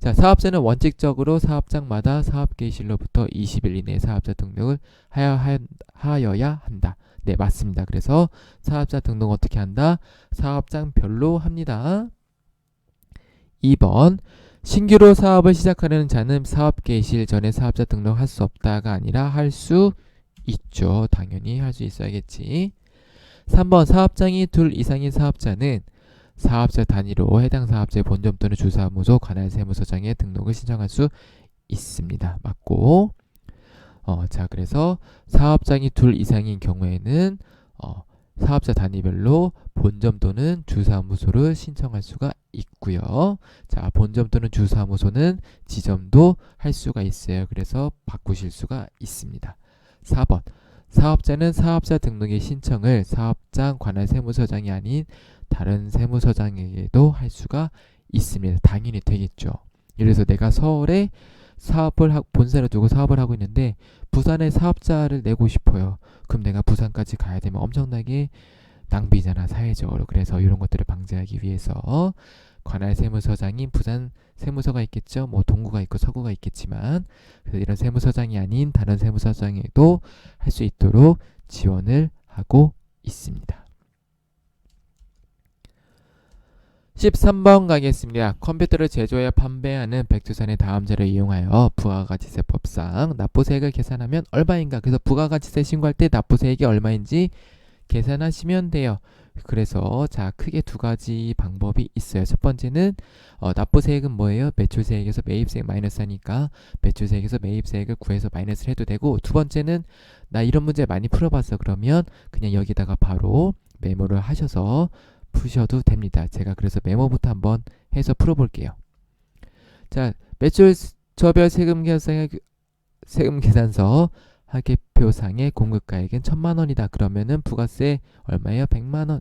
자, 사업자는 원칙적으로 사업장마다 사업개시일로부터 20일 이내에 사업자 등록을 하여야 한다. 네, 맞습니다. 그래서 사업자 등록 어떻게 한다? 사업장별로 합니다. 2번. 신규로 사업을 시작하려는 자는 사업 개시일 전에 사업자 등록할 수 없다가 아니라 할 수 있죠. 당연히 할 수 있어야겠지. 3번 사업장이 둘 이상인 사업자는 사업자 단위로 해당 사업자의 본점 또는 주사무소 관할 세무서장에 등록을 신청할 수 있습니다. 맞고 자 그래서 사업장이 둘 이상인 경우에는 사업자 단위별로 본점 또는 주사무소를 신청할 수가 있고요. 자 본점 또는 주사무소는 지점도 할 수가 있어요. 그래서 바꾸실 수가 있습니다. 4번 사업자는 사업자 등록의 신청을 사업장 관할 세무서장이 아닌 다른 세무서장에게도 할 수가 있습니다. 당연히 되겠죠. 예를 들어서 내가 서울에 본사를 두고 사업을 하고 있는데 부산에 사업자를 내고 싶어요. 그럼 내가 부산까지 가야 되면 엄청나게 낭비잖아, 사회적으로. 그래서 이런 것들을 방지하기 위해서 관할 세무서장인 부산 세무서가 있겠죠. 뭐 동구가 있고 서구가 있겠지만 그래서 이런 세무서장이 아닌 다른 세무서장에도 할 수 있도록 지원을 하고 있습니다. 13번 가겠습니다. 컴퓨터를 제조하여 판매하는 백두산의 다음 자를 이용하여 부가가치세법상 납부세액을 계산하면 얼마인가? 그래서 부가가치세 신고할 때 납부세액이 얼마인지 계산하시면 돼요. 그래서 자 크게 두 가지 방법이 있어요. 첫 번째는 납부세액은 뭐예요? 매출세액에서 매입세액 마이너스 하니까 매출세액에서 매입세액을 구해서 마이너스를 해도 되고, 두 번째는 나 이런 문제 많이 풀어봤어. 그러면 그냥 여기다가 바로 메모를 하셔서 푸셔도 됩니다. 제가 그래서 메모부터 한번 해서 풀어볼게요. 자, 매출처별 세금계산서 하계표상의 공급가액은 1000만원이다. 그러면은 부가세 얼마예요? 100만원.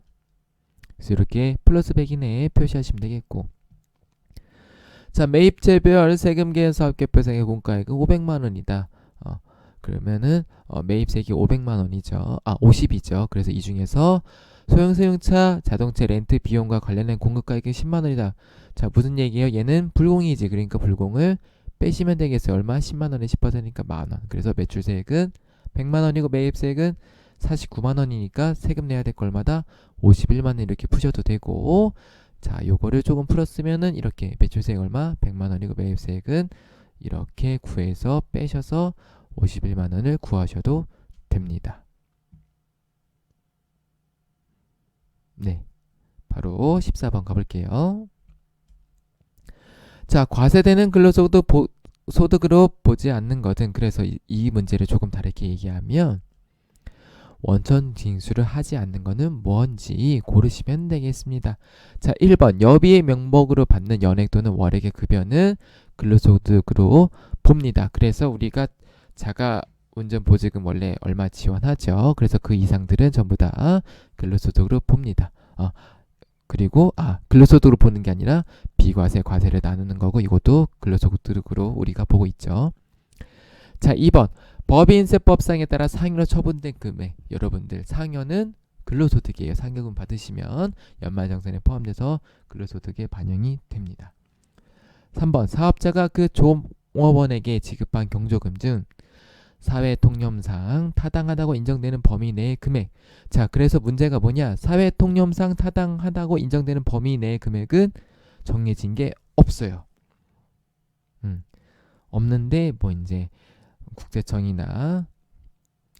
그래서 이렇게 플러스 100 이내에 표시하시면 되겠고, 자 매입체별 세금계산서 합계표상의 공급가액은 500만원이다. 그러면은 매입세액이 500만원이죠. 50이죠. 그래서 이 중에서 소형세용차 자동차 렌트 비용과 관련된 공급가액은 10만원이다. 자 무슨 얘기예요? 얘는 불공이지. 그러니까 불공을 빼시면 되겠어요. 얼마? 10만원에 10%니까 만원. 그래서 매출세액은 100만원이고 매입세액은 49만원이니까 세금 내야 될 거 얼마다? 51만원. 이렇게 푸셔도 되고, 자 요거를 조금 풀었으면은 이렇게 매출세액 얼마? 100만원이고 매입세액은 이렇게 구해서 빼셔서 51만원을 구하셔도 됩니다. 네, 바로 14번 가볼게요. 자, 과세되는 근로소득으로 보지 않는 것은, 그래서 이 문제를 조금 다르게 얘기하면 원천 징수를 하지 않는 것은 뭔지 고르시면 되겠습니다. 자, 1번 여비의 명목으로 받는 연액 또는 월액의 급여는 근로소득으로 봅니다. 그래서 우리가 자가운전보조금 원래 얼마 지원하죠. 그래서 그 이상들은 전부 다 근로소득으로 봅니다. 그리고 근로소득으로 보는 게 아니라 비과세, 과세를 나누는 거고, 이것도 근로소득으로 우리가 보고 있죠. 자, 2번 법인세법상에 따라 상여로 처분된 금액. 여러분들 상여는 근로소득이에요. 상여금 받으시면 연말정산에 포함돼서 근로소득에 반영이 됩니다. 3번 사업자가 그 종업원에게 지급한 경조금 중 사회 통념상 타당하다고 인정되는 범위 내의 금액. 자, 그래서 문제가 뭐냐? 사회 통념상 타당하다고 인정되는 범위 내의 금액은 정해진 게 없어요. 없는데 뭐 이제 국세청이나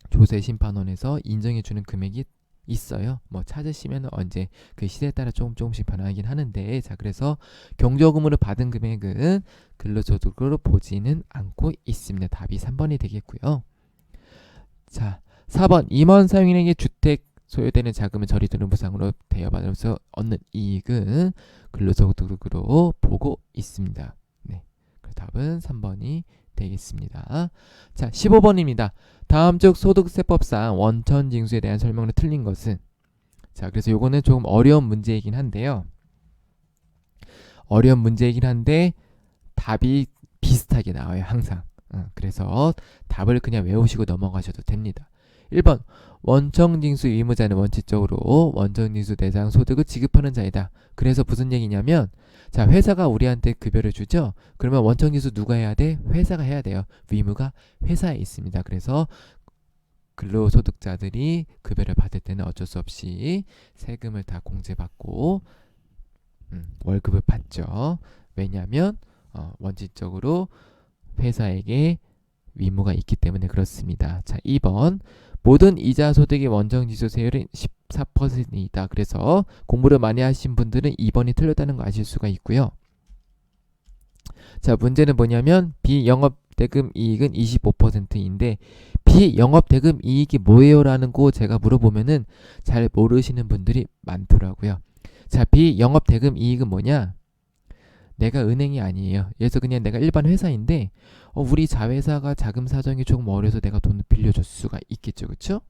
조세심판원에서 인정해주는 금액이 있어요. 뭐 찾으시면 언제 그 시대에 따라 조금씩 변하긴 하는데, 자, 그래서 경조금으로 받은 금액은 근로소득으로 보지는 않고 있습니다. 답이 3번이 되겠고요. 자, 4번 임원 사용인에게 주택 소요되는 자금은 저리되는 부상으로 대여받으면서 얻는 이익은 근로소득으로 보고 있습니다. 네, 그 답은 3번이 되겠습니다. 자, 15번입니다. 다음 쪽 소득세법상 원천징수에 대한 설명으로 틀린 것은, 자, 그래서 요거는 조금 어려운 문제이긴 한데요. 어려운 문제이긴 한데 답이 비슷하게 나와요, 항상. 그래서 답을 그냥 외우시고 넘어가셔도 됩니다. 1번 원천징수 의무자는 원칙적으로 원천징수 대상 소득을 지급하는 자이다. 그래서 무슨 얘기냐면, 자, 회사가 우리한테 급여를 주죠. 그러면 원천징수 누가 해야 돼? 회사가 해야 돼요. 의무가 회사에 있습니다. 그래서 근로소득자들이 급여를 받을 때는 어쩔 수 없이 세금을 다 공제받고 월급을 받죠. 왜냐하면 원칙적으로 회사에게 의무가 있기 때문에 그렇습니다. 자, 2번 모든 이자 소득의 원천징수 세율은 14%이다. 그래서 공부를 많이 하신 분들은 2번이 틀렸다는 거 아실 수가 있고요. 자, 문제는 뭐냐면 비영업대금 이익은 25%인데 비영업대금 이익이 뭐예요? 라는 거 제가 물어보면은 잘 모르시는 분들이 많더라고요. 자, 비영업대금 이익은 뭐냐? 내가 은행이 아니에요. 그래서 그냥 내가 일반 회사인데 우리 자회사가 자금 사정이 조금 어려서 내가 돈을 빌려줄 수가 있겠죠. 그쵸?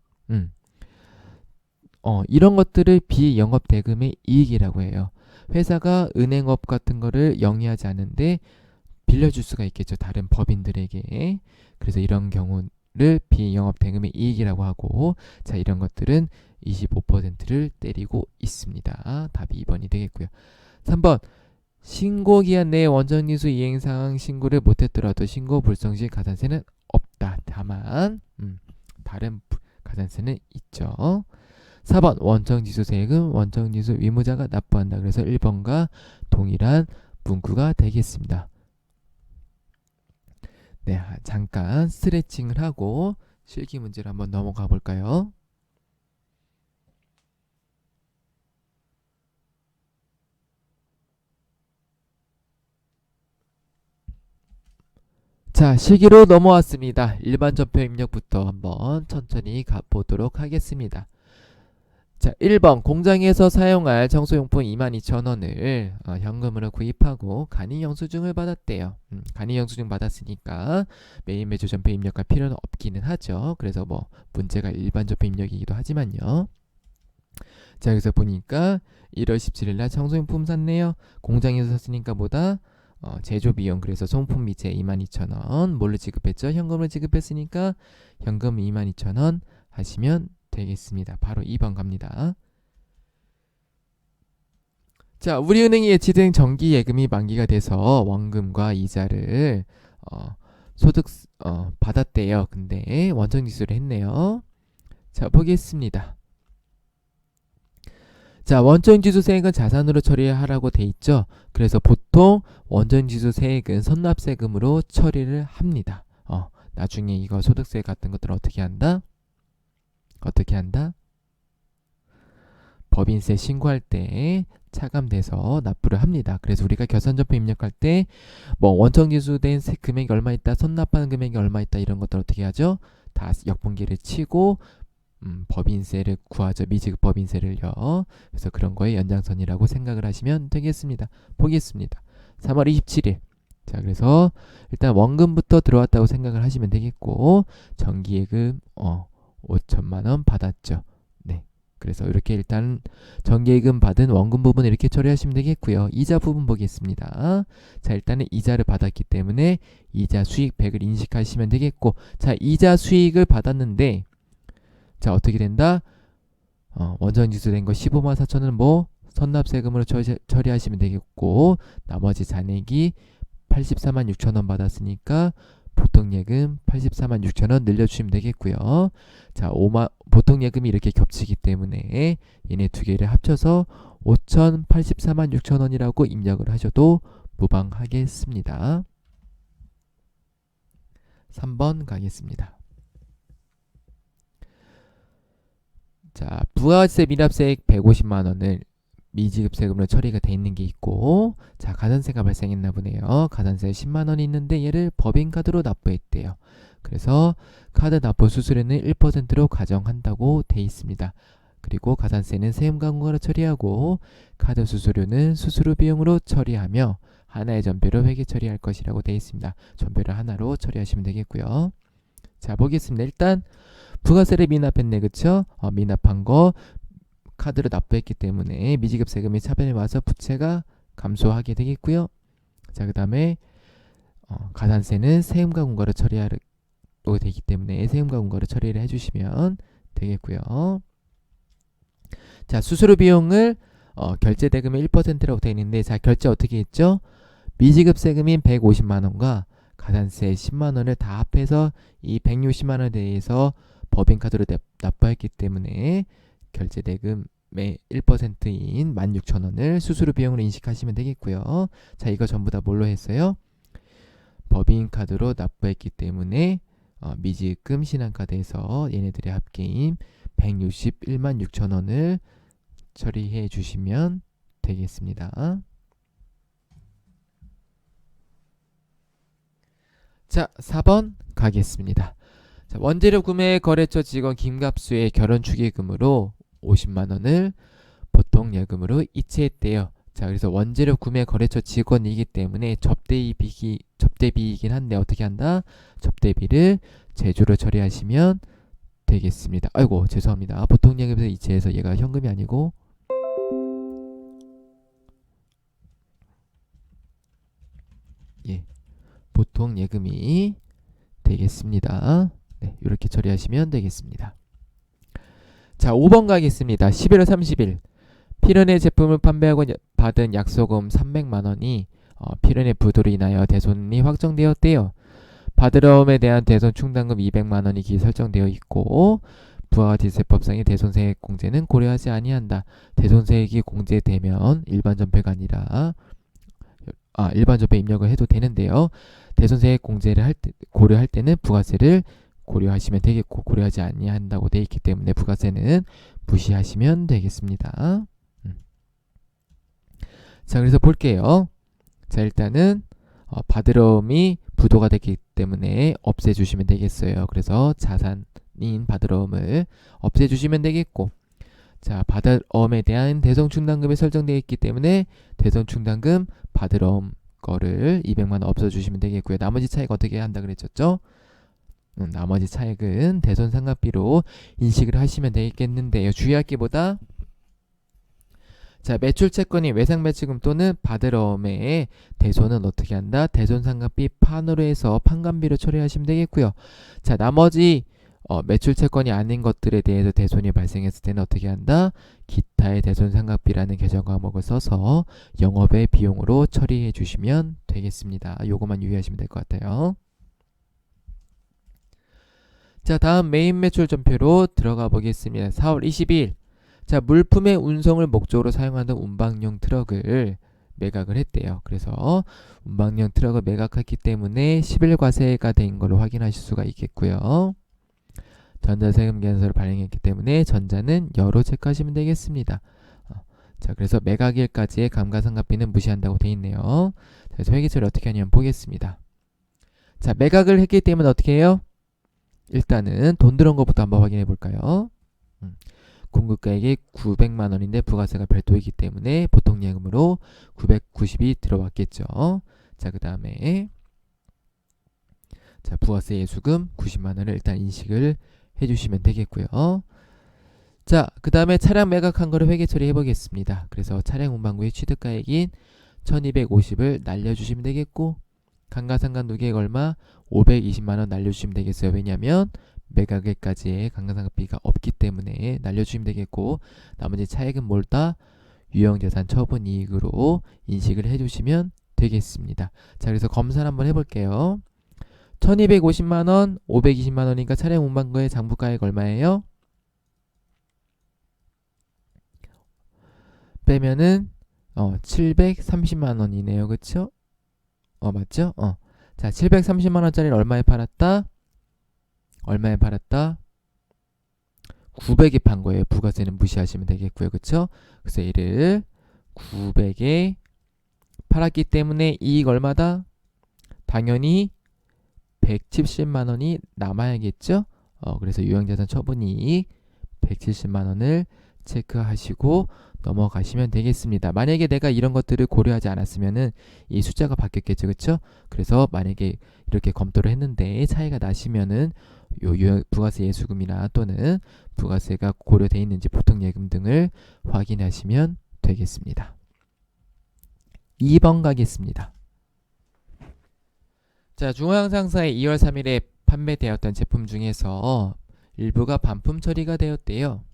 이런 것들을 비영업대금의 이익이라고 해요. 회사가 은행업 같은 거를 영위하지 않는데 빌려줄 수가 있겠죠. 다른 법인들에게. 그래서 이런 경우를 비영업대금의 이익이라고 하고, 자, 이런 것들은 25%를 때리고 있습니다. 답이 2번이 되겠고요. 3번 신고기한 내에 원천징수 이행사항 신고를 못했더라도 신고 불성 시 가산세는 없다. 다만 다른 가산세는 있죠. 4번 원천징수세액은 원천징수 의무자가 납부한다. 그래서 1번과 동일한 문구가 되겠습니다. 네, 잠깐 스트레칭을 하고 실기 문제로 한번 넘어가 볼까요? 자, 실기로 넘어왔습니다. 일반 전표 입력부터 한번 천천히 가보도록 하겠습니다. 자, 1번 공장에서 사용할 청소용품 22,000원을 현금으로 구입하고 간이 영수증을 받았대요. 간이 영수증 받았으니까 매일 매주 전표 입력할 필요는 없기는 하죠. 그래서 뭐 문제가 일반 전표 입력이기도 하지만요. 자, 여기서 보니까 1월 17일 날 청소용품 샀네요. 공장에서 샀으니까 뭐다? 제조 비용, 그래서 소모품 미제 22,000원 뭘로 지급했죠? 현금으로 지급했으니까 현금 22,000원 하시면 되겠습니다. 바로 2번 갑니다. 자, 우리은행이 예치된 정기예금이 만기가 돼서 원금과 이자를 소득 받았대요. 근데 원천징수를 했네요. 자, 보겠습니다. 자, 원천징수세액은 자산으로 처리하라고 돼 있죠. 그래서 보통 원천징수세액은 선납세금으로 처리를 합니다. 나중에 이거 소득세 같은 것들 어떻게 한다? 어떻게 한다? 법인세 신고할 때 차감돼서 납부를 합니다. 그래서 우리가 결산전표 입력할 때 뭐 원천징수된 금액이 얼마 있다, 선납하는 금액이 얼마 있다, 이런 것들 어떻게 하죠? 다 역분기를 치고 법인세를 구하죠. 미지급 법인세를요. 그래서 그런 거에 연장선이라고 생각을 하시면 되겠습니다. 보겠습니다. 3월 27일. 자, 그래서 일단 원금부터 들어왔다고 생각을 하시면 되겠고, 정기예금 5천만 원 받았죠. 네. 그래서 이렇게 일단 정기예금 받은 원금 부분 이렇게 처리하시면 되겠고요. 이자 부분 보겠습니다. 자, 일단은 이자를 받았기 때문에 이자 수익 100을 인식하시면 되겠고, 자, 이자 수익을 받았는데, 자, 어떻게 된다? 원천징수된 거 15만 4천원은 뭐 선납세금으로 처리하시면 되겠고, 나머지 잔액이 84만 6천원 받았으니까 보통예금 84만 6천원 늘려주시면 되겠고요. 자, 보통예금이 이렇게 겹치기 때문에 얘네 두 개를 합쳐서 5,084만 6천원이라고 입력을 하셔도 무방하겠습니다. 3번 가겠습니다. 자, 부가세 미납세액 150만원을 미지급세금으로 처리가 돼 있는 게 있고, 자, 가산세가 발생했나 보네요. 가산세 10만원이 있는데 얘를 법인카드로 납부했대요. 그래서 카드 납부 수수료는 1%로 가정한다고 돼 있습니다. 그리고 가산세는 세금과공과로 처리하고 카드 수수료는 수수료 비용으로 처리하며 하나의 전표로 회계 처리할 것이라고 돼 있습니다. 전표를 하나로 처리하시면 되겠고요. 자, 보겠습니다. 일단 부가세를 미납했네, 그쵸? 미납한 거 카드로 납부했기 때문에 미지급 세금이 차변에 와서 부채가 감소하게 되겠고요. 자, 그 다음에 가산세는 세금과 공과로 처리하게 되기 때문에 세금과 공과로 처리를 해주시면 되겠고요. 자, 수수료 비용을 결제 대금의 1%라고 되어 있는데, 자, 결제 어떻게 했죠? 미지급 세금인 150만원과 가산세 10만원을 다 합해서 이 160만원에 대해서 법인카드로 납부했기 때문에 결제 대금의 1%인 16,000원을 수수료 비용으로 인식하시면 되겠고요. 자, 이거 전부 다 뭘로 했어요? 법인카드로 납부했기 때문에 미지급 신한카드에서 얘네들의 합계인 161만 6천원을 처리해 주시면 되겠습니다. 자, 4번 가겠습니다. 자, 원재료 구매 거래처 직원 김갑수의 결혼 축의금으로 50만원을 보통예금으로 이체했대요. 자, 그래서 원재료 구매 거래처 직원이기 때문에 접대비이긴 한데 어떻게 한다? 접대비를 제조로 처리하시면 되겠습니다. 아이고, 죄송합니다. 보통예금에서 이체해서 얘가 현금이 아니고 보통예금이 되겠습니다. 네, 이렇게 처리하시면 되겠습니다. 자, 5번 가겠습니다. 11월 30일 필연의 제품을 판매하고 받은 약소금 300만원이 필연의 부도로 인하여 대손이 확정되었대요. 받으러움에 대한 대손 충당금 200만원이 기 설정되어 있고, 부가가치세법상의 대손세액 공제는 고려하지 아니한다. 대손세액이 공제되면 일반 전폐가 아니라 일반 전폐 입력을 해도 되는데요. 대손세액 공제를 고려할 때는 부가세를 고려하시면 되겠고, 고려하지 아니한다고 되어 있기 때문에 부가세는 무시하시면 되겠습니다. 자, 그래서 볼게요. 자, 일단은 받으러움이 부도가 됐기 때문에 없애주시면 되겠어요. 그래서 자산인 받으러움을 없애주시면 되겠고, 자, 받으러움에 대한 대손충당금이 설정되어 있기 때문에 대손충당금 받으러움 거를 200만원 없어주시면 되겠고요. 나머지 차액 어떻게 한다 그랬었죠? 나머지 차액은 대손상각비로 인식을 하시면 되겠는데요. 주의할 게 뭐다? 자, 매출채권이 외상매치금 또는 받으러움에 대손은 어떻게 한다? 대손상각비 판으로 해서 판관비로 처리하시면 되겠고요. 자, 나머지 매출채권이 아닌 것들에 대해서 대손이 발생했을 때는 어떻게 한다? 기타의 대손상각비라는 계정 과목을 써서 영업의 비용으로 처리해 주시면 되겠습니다. 요것만 유의하시면 될 것 같아요. 자, 다음 메인 매출 전표로 들어가 보겠습니다. 4월 22일 자, 물품의 운송을 목적으로 사용하는 운방용 트럭을 매각을 했대요. 그래서 운방용 트럭을 매각했기 때문에 10일 과세가 된 걸로 확인하실 수가 있겠고요. 전자세금 계산서를 발행했기 때문에 전자는 여로 체크하시면 되겠습니다. 자, 그래서 매각일까지의 감가상각비는 무시한다고 되어 있네요. 자, 그래서 회계처리 어떻게 하냐면 보겠습니다. 자, 매각을 했기 때문에 어떻게 해요? 일단은 돈 들어온 것부터 한번 확인해 볼까요? 공급가액이 900만원인데 부가세가 별도이기 때문에 보통예금으로 990이 들어왔겠죠. 자, 그 다음에 자, 부가세 예수금 90만원을 일단 인식을 해주시면 되겠고요. 자, 그 다음에 차량 매각한 거를 회계 처리해 보겠습니다. 그래서 차량 운반구의 취득가액인 1250을 날려주시면 되겠고, 감가상각 누계액 얼마? 520만원 날려주시면 되겠어요. 왜냐하면 매각액까지의 감가상각비가 없기 때문에 날려주시면 되겠고, 나머지 차액은 뭘다? 유형자산 처분이익으로 인식을 해주시면 되겠습니다. 자, 그래서 검사를 한번 해볼게요. 1250만원, 520만원이니까 차량 운반거의 장부가액 얼마예요? 빼면은 730만원이네요. 그쵸? 맞죠? 자, 730만원짜리를 얼마에 팔았다? 얼마에 팔았다? 900에 판 거예요. 부가세는 무시하시면 되겠고요. 그쵸? 그래서 이를 900에 팔았기 때문에 이익 얼마다? 당연히 170만원이 남아야겠죠? 그래서 유형자산 처분이익 170만원을 체크하시고 넘어가시면 되겠습니다. 만약에 내가 이런 것들을 고려하지 않았으면은 이 숫자가 바뀌었겠죠. 그쵸? 그래서 만약에 이렇게 검토를 했는데 차이가 나시면은 요 부가세 예수금이나 또는 부가세가 고려되어 있는지 보통예금 등을 확인하시면 되겠습니다. 2번 가겠습니다. 자, 중앙상사의 2월 3일에 판매되었던 제품 중에서 일부가 반품 처리가 되었대요.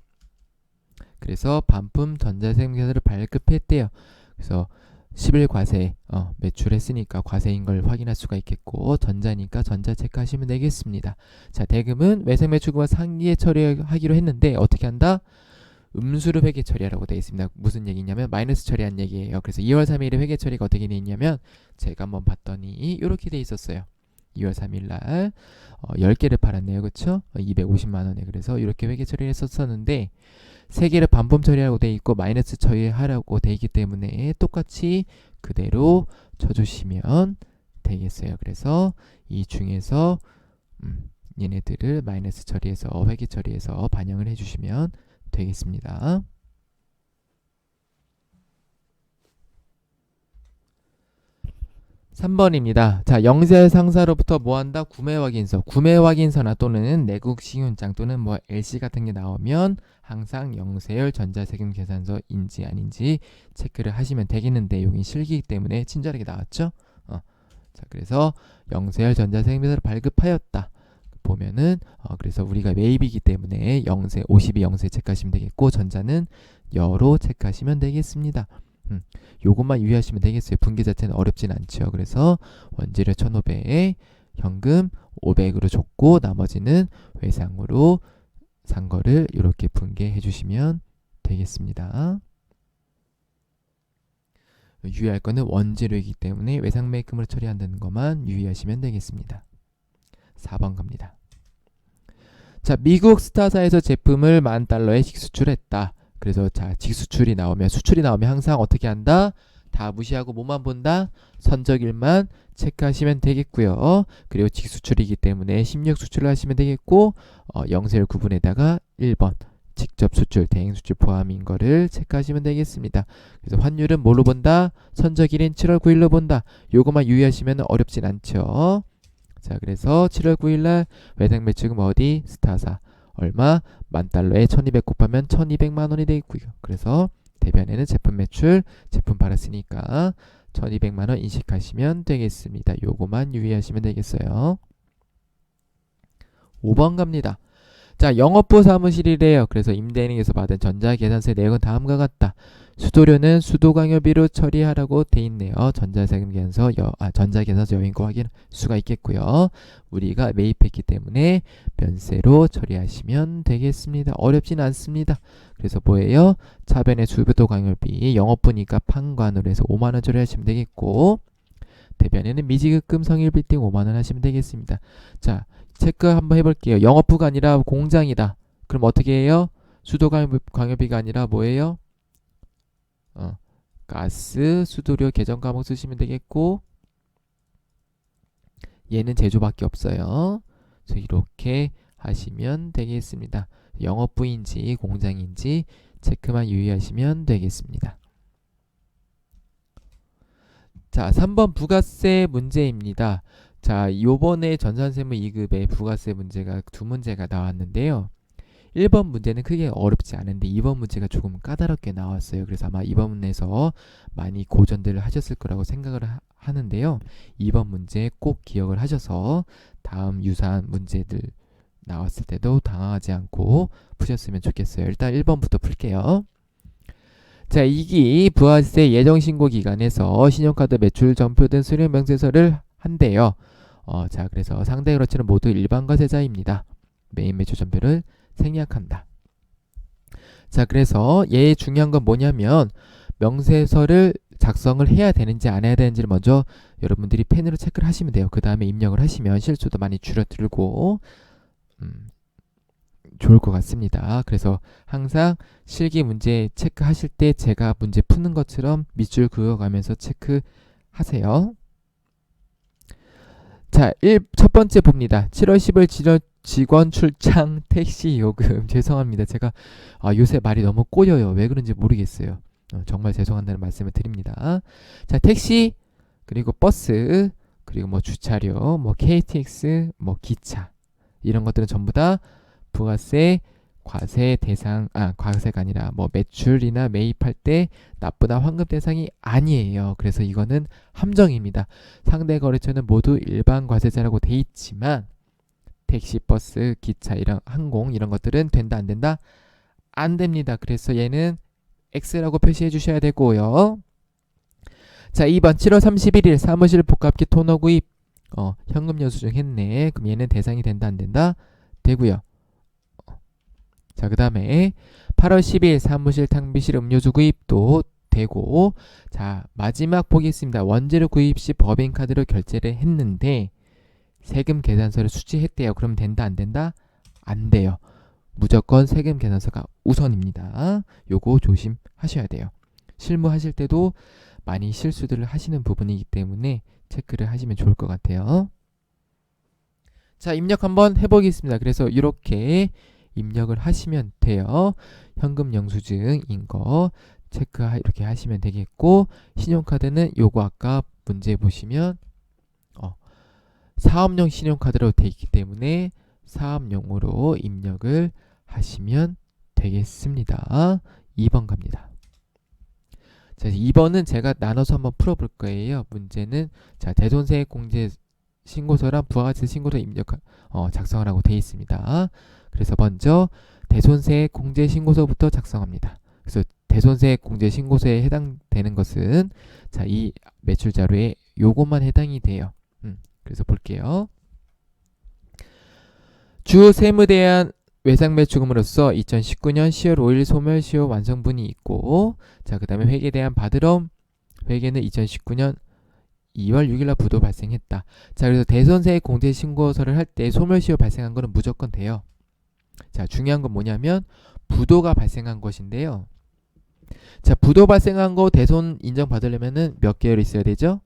그래서 반품 전자세금계산서를 발급했대요. 그래서 10일 과세 매출했으니까 과세인 걸 확인할 수가 있겠고, 전자니까 전자 체크하시면 되겠습니다. 자, 대금은 외상매출금과 상기에 처리하기로 했는데 어떻게 한다? 음수로 회계 처리하라고 되어 있습니다. 무슨 얘기냐면 마이너스 처리한 얘기예요. 그래서 2월 3일에 회계 처리가 어떻게 되어 있냐면 제가 한번 봤더니 이렇게 되어 있었어요. 2월 3일 날 10개를 팔았네요. 그쵸? 250만원에. 그래서 이렇게 회계 처리를 했었는데 3개를 반품 처리하고 돼 있고 마이너스 처리하라고 돼 있기 때문에 똑같이 그대로 쳐주시면 되겠어요. 그래서 이 중에서 얘네들을 마이너스 처리해서 회계 처리해서 반영을 해주시면 되겠습니다. 3번입니다. 자, 영세 상사로부터 뭐한다? 구매 확인서. 구매 확인서나 또는 내국 신용장 또는 뭐 LC 같은 게 나오면 항상 영세열 전자세금 계산서인지 아닌지 체크를 하시면 되겠는데 여기 실기이기 때문에 친절하게 나왔죠? 자, 그래서 영세열 전자세금 계산서를 발급하였다. 보면은 그래서 우리가 매입이기 때문에 영세 52 영세 체크하시면 되겠고 전자는 여로 체크하시면 되겠습니다. 요것만 유의하시면 되겠어요. 분기 자체는 어렵진 않죠. 그래서 원재료 1500에 현금 500으로 줬고 나머지는 외상으로 산 거를 이렇게 분개해 주시면 되겠습니다. 유의할 거는 원재료이기 때문에 외상 매입금으로 처리한다는 것만 유의하시면 되겠습니다. 4번 갑니다. 자, 미국 스타사에서 제품을 $10,000에 직수출했다. 그래서 자, 직수출이 나오면 수출이 나오면 항상 어떻게 한다? 다 무시하고 뭐만 본다? 선적일만 체크하시면 되겠고요. 그리고 직수출이기 때문에 16 수출을 하시면 되겠고 영세율 구분에다가 1번 직접 수출, 대행 수출 포함인 거를 체크하시면 되겠습니다. 그래서 환율은 뭘로 본다? 선적일인 7월 9일로 본다. 요것만 유의하시면 어렵진 않죠. 자, 그래서 7월 9일날 외상 매출금 어디? 스타사. 얼마? $10,000에 1200 곱하면 1200만원이 되어 있고요. 그래서 대변에는 제품 매출, 제품 팔았으니까 1200만원 인식하시면 되겠습니다. 요거만 유의하시면 되겠어요. 5번 갑니다. 자, 영업부 사무실이래요. 그래서 임대인에게서 받은 전자계산서의 내역은 다음과 같다. 수도료는 수도광열비로 처리하라고 돼 있네요. 전자계산서 전자계산서 여인거 확인할 수가 있겠고요. 우리가 매입했기 때문에 면세로 처리하시면 되겠습니다. 어렵진 않습니다. 그래서 뭐예요? 차변의 수도광열비 영업부니까 판관으로 해서 5만원 처리하시면 되겠고 대변에는 미지급금 성일 빌딩 5만원 하시면 되겠습니다. 자, 체크 한번 해볼게요. 영업부가 아니라 공장이다. 그럼 어떻게 해요? 수도광열비가 아니라 뭐예요? 가스, 수도료, 계정 과목 쓰시면 되겠고 얘는 제조밖에 없어요. 그래서 이렇게 하시면 되겠습니다. 영업부인지 공장인지 체크만 유의하시면 되겠습니다. 자, 3번 부가세 문제입니다. 자, 요번에 전산세무 2급에 부가세 문제가 두 문제가 나왔는데요. 1번 문제는 크게 어렵지 않은데 2번 문제가 조금 까다롭게 나왔어요. 그래서 아마 2번 문제에서 많이 고전들을 하셨을 거라고 생각을 하는데요. 2번 문제 꼭 기억을 하셔서 다음 유사한 문제들 나왔을 때도 당황하지 않고 푸셨으면 좋겠어요. 일단 1번부터 풀게요. 자, 2기 부가세 예정신고 기간에서 신용카드 매출 전표 등 수령 명세서를 한대요. 자, 그래서 상대 거래처는 모두 일반 과세자입니다. 메인 매출전표를 생략한다. 자, 그래서 얘의 중요한 건 뭐냐면 명세서를 작성을 해야 되는지 안 해야 되는지를 먼저 여러분들이 펜으로 체크를 하시면 돼요. 그 다음에 입력을 하시면 실수도 많이 줄어들고 좋을 것 같습니다. 그래서 항상 실기 문제 체크하실 때 제가 문제 푸는 것처럼 밑줄 그어가면서 체크하세요. 자, 첫 번째 봅니다. 7월 10일 직원 출장 택시 요금. 죄송합니다. 제가 요새 말이 너무 꼬여요. 왜 그런지 모르겠어요. 정말 죄송한다는 말씀을 드립니다. 자, 택시, 그리고 버스, 그리고 뭐 주차료, 뭐 KTX, 뭐 기차 이런 것들은 전부 다 부가세 과세 대상, 과세가 아니라 뭐 매출이나 매입할 때 납부나 환급 대상이 아니에요. 그래서 이거는 함정입니다. 상대 거래처는 모두 일반 과세자라고 돼 있지만 택시, 버스, 기차, 이런 항공 이런 것들은 된다 안 된다? 안 됩니다. 그래서 얘는 X라고 표시해 주셔야 되고요. 자, 2번 7월 31일 사무실 복합기 토너 구입 현금 영수증 했네. 그럼 얘는 대상이 된다 안 된다? 되고요. 자, 그 다음에 8월 10일 사무실 탕비실 음료수 구입도 되고, 자, 마지막 보겠습니다. 원재료 구입 시 법인카드로 결제를 했는데 세금 계산서를 수취했대요. 그럼 된다 안 된다? 안 돼요. 무조건 세금 계산서가 우선입니다. 요거 조심하셔야 돼요. 실무하실 때도 많이 실수들을 하시는 부분이기 때문에 체크를 하시면 좋을 것 같아요. 자, 입력 한번 해보겠습니다. 그래서 이렇게 입력을 하시면 돼요. 현금 영수증인 거 체크 이렇게 하시면 되겠고, 신용카드는 요거 아까 문제 보시면 사업용 신용카드로 돼 있기 때문에 사업용으로 입력을 하시면 되겠습니다. 2번 갑니다. 자, 2번은 제가 나눠서 한번 풀어볼 거예요. 문제는 자, 대손세액 공제 신고서랑 부가가치 신고서 작성을 하고 되어 있습니다. 그래서 먼저 대손세액 공제 신고서부터 작성합니다. 그래서 대손세액 공제 신고서에 해당되는 것은 자, 이 매출 자료에 요것만 해당이 돼요. 그래서 볼게요. 주 세무대한 외상매출금으로서 2019년 10월 5일 소멸시효 완성분이 있고, 자, 그 다음에 회계에 대한 받으럼 회계는 2019년 2월 6일날 부도 발생했다. 자, 그래서 대손세액 공제 신고서를 할 때 소멸시효 발생한 거는 무조건 돼요. 자, 중요한 건 뭐냐면 부도가 발생한 것인데요. 자, 부도 발생한 거 대손 인정받으려면은 몇 개월 있어야 되죠?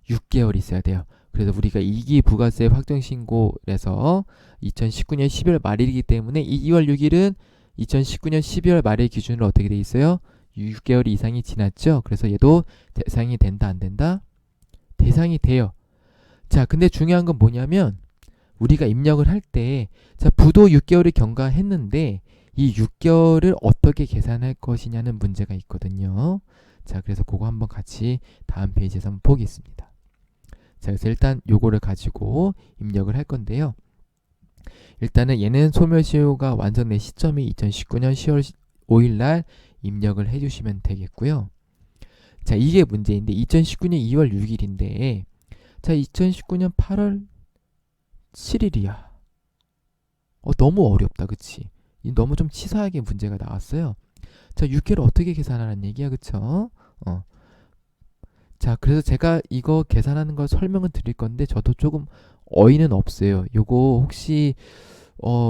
6개월 있어야 돼요. 그래서 우리가 2기 부가세 확정신고에서 2019년 12월 말일이기 때문에 2월 6일은 2019년 12월 말일 기준으로 어떻게 돼 있어요? 6개월 이상이 지났죠? 그래서 얘도 대상이 된다 안 된다? 대상이 돼요. 자, 근데 중요한 건 뭐냐면 우리가 입력을 할 때 자, 부도 6개월을 경과했는데 이 6개월을 어떻게 계산할 것이냐는 문제가 있거든요. 자, 그래서 그거 한번 같이 다음 페이지에서 한번 보겠습니다. 자, 그래서 일단 요거를 가지고 입력을 할 건데요. 일단은 얘는 소멸시효가 완성된 시점이 2019년 10월 5일 날 입력을 해주시면 되겠고요. 자, 이게 문제인데 2019년 2월 6일인데 자, 2019년 8월 7일이야. 너무 어렵다, 그치? 너무 좀 치사하게 문제가 나왔어요. 자, 6개월 어떻게 계산하라는 얘기야, 그쵸? 자, 그래서 제가 이거 계산하는 걸 설명을 드릴 건데 저도 조금 어이는 없어요. 요거 혹시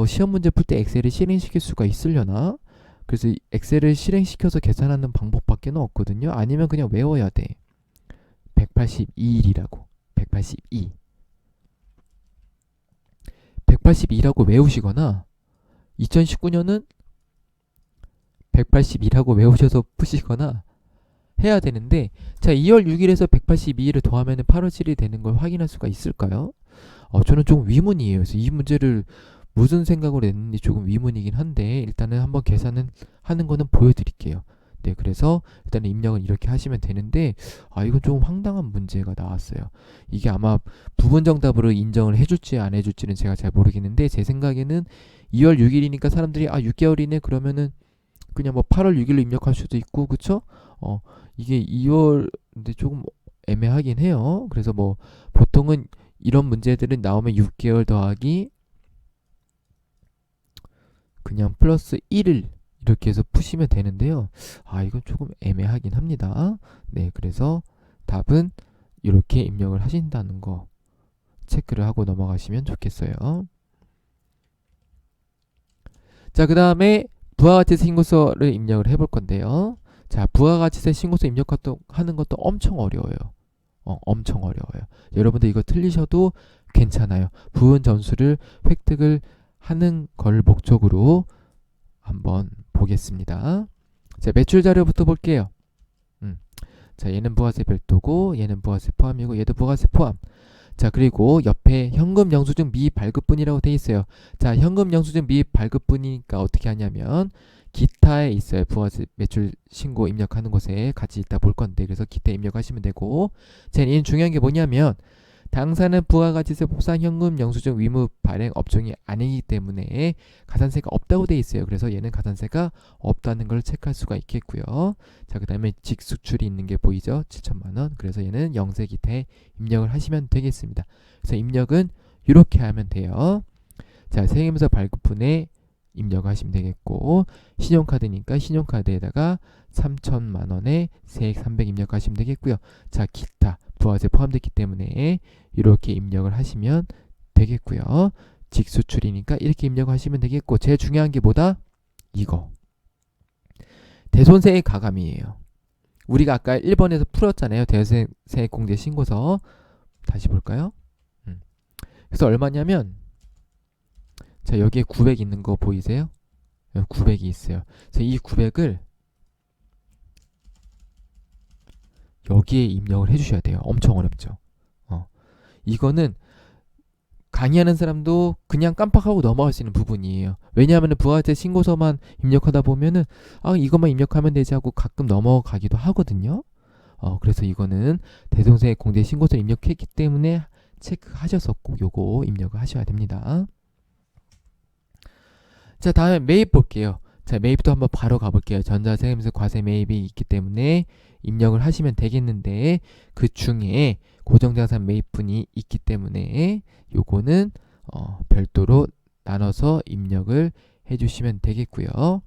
시험 문제 풀 때 엑셀을 실행시킬 수가 있으려나? 그래서 엑셀을 실행시켜서 계산하는 방법밖에 없거든요. 아니면 그냥 외워야 돼. 182일이라고. 182. 182라고 외우시거나 2019년은 182라고 외우셔서 푸시거나 해야 되는데, 자, 2월 6일에서 182일을 더하면 8월 7일이 되는 걸 확인할 수가 있을까요? 저는 조금 위문이에요. 그래서 이 문제를 무슨 생각으로 냈는지 조금 위문이긴 한데 일단은 한번 계산은 하는 거는 보여드릴게요. 네, 그래서 일단은 입력은 이렇게 하시면 되는데 이건 좀 황당한 문제가 나왔어요. 이게 아마 부분 정답으로 인정을 해줄지 안 해줄지는 제가 잘 모르겠는데 제 생각에는 2월 6일이니까 사람들이 6개월이네 그러면은 그냥 뭐 8월 6일로 입력할 수도 있고, 그쵸? 이게 2월 근데 조금 애매하긴 해요. 그래서 뭐 보통은 이런 문제들은 나오면 6개월 더하기 그냥 플러스 1을 이렇게 해서 푸시면 되는데요. 이건 조금 애매하긴 합니다. 네, 그래서 답은 이렇게 입력을 하신다는 거 체크를 하고 넘어가시면 좋겠어요. 자, 그 다음에 부가가치세 신고서를 입력을 해볼 건데요. 자, 부가가치세 신고서 입력하는 것도 엄청 어려워요. 엄청 어려워요. 여러분들 이거 틀리셔도 괜찮아요. 부은 점수를 획득을 하는 걸 목적으로 한번 보겠습니다. 자, 매출 자료부터 볼게요. 자, 얘는 부가세 별도고 얘는 부가세 포함이고 얘도 부가세 포함. 자, 그리고 옆에 현금 영수증 미발급분이라고 돼 있어요. 자, 현금 영수증 미발급분이니까 어떻게 하냐면 기타에 있어요. 부가세 매출 신고 입력하는 곳에 같이 있다 볼 건데, 그래서 기타 입력하시면 되고, 자, 얘는 중요한 게 뭐냐면 당사는 부가가치세 법상 현금 영수증 위무 발행 업종이 아니기 때문에 가산세가 없다고 돼 있어요. 그래서 얘는 가산세가 없다는 걸 체크할 수가 있겠고요. 자, 그 다음에 직수출이 있는 게 보이죠? 7천만 원. 그래서 얘는 영세 기타에 입력을 하시면 되겠습니다. 그래서 입력은 이렇게 하면 돼요. 자, 세금서 발급분에 입력하시면 되겠고, 신용카드니까 신용카드에다가 3천만 원에 세액 300 입력하시면 되겠고요. 자, 기타 부가세 포함됐기 때문에 이렇게 입력을 하시면 되겠고요. 직수출이니까 이렇게 입력하시면 되겠고, 제일 중요한 게 뭐다? 이거 대손세액 가감이에요. 우리가 아까 1번에서 풀었잖아요. 대손세액 공제 신고서. 다시 볼까요? 그래서 얼마냐면, 자, 여기에 900 있는 거 보이세요? 900이 있어요. 그래서 이 900을 여기에 입력을 해주셔야 돼요. 엄청 어렵죠. 이거는 강의하는 사람도 그냥 깜빡하고 넘어갈 수 있는 부분이에요. 왜냐하면 부가세 신고서만 입력하다 보면은 이것만 입력하면 되지 하고 가끔 넘어가기도 하거든요. 그래서 이거는 대손세액 공제 신고서 입력했기 때문에 체크하셔서 꼭 요거 입력을 하셔야 됩니다. 자, 다음에 매입 볼게요. 자, 매입도 한번 바로 가볼게요. 전자세금에서 과세 매입이 있기 때문에 입력을 하시면 되겠는데, 그 중에 고정자산 매입분이 있기 때문에 요거는 별도로 나눠서 입력을 해주시면 되겠고요.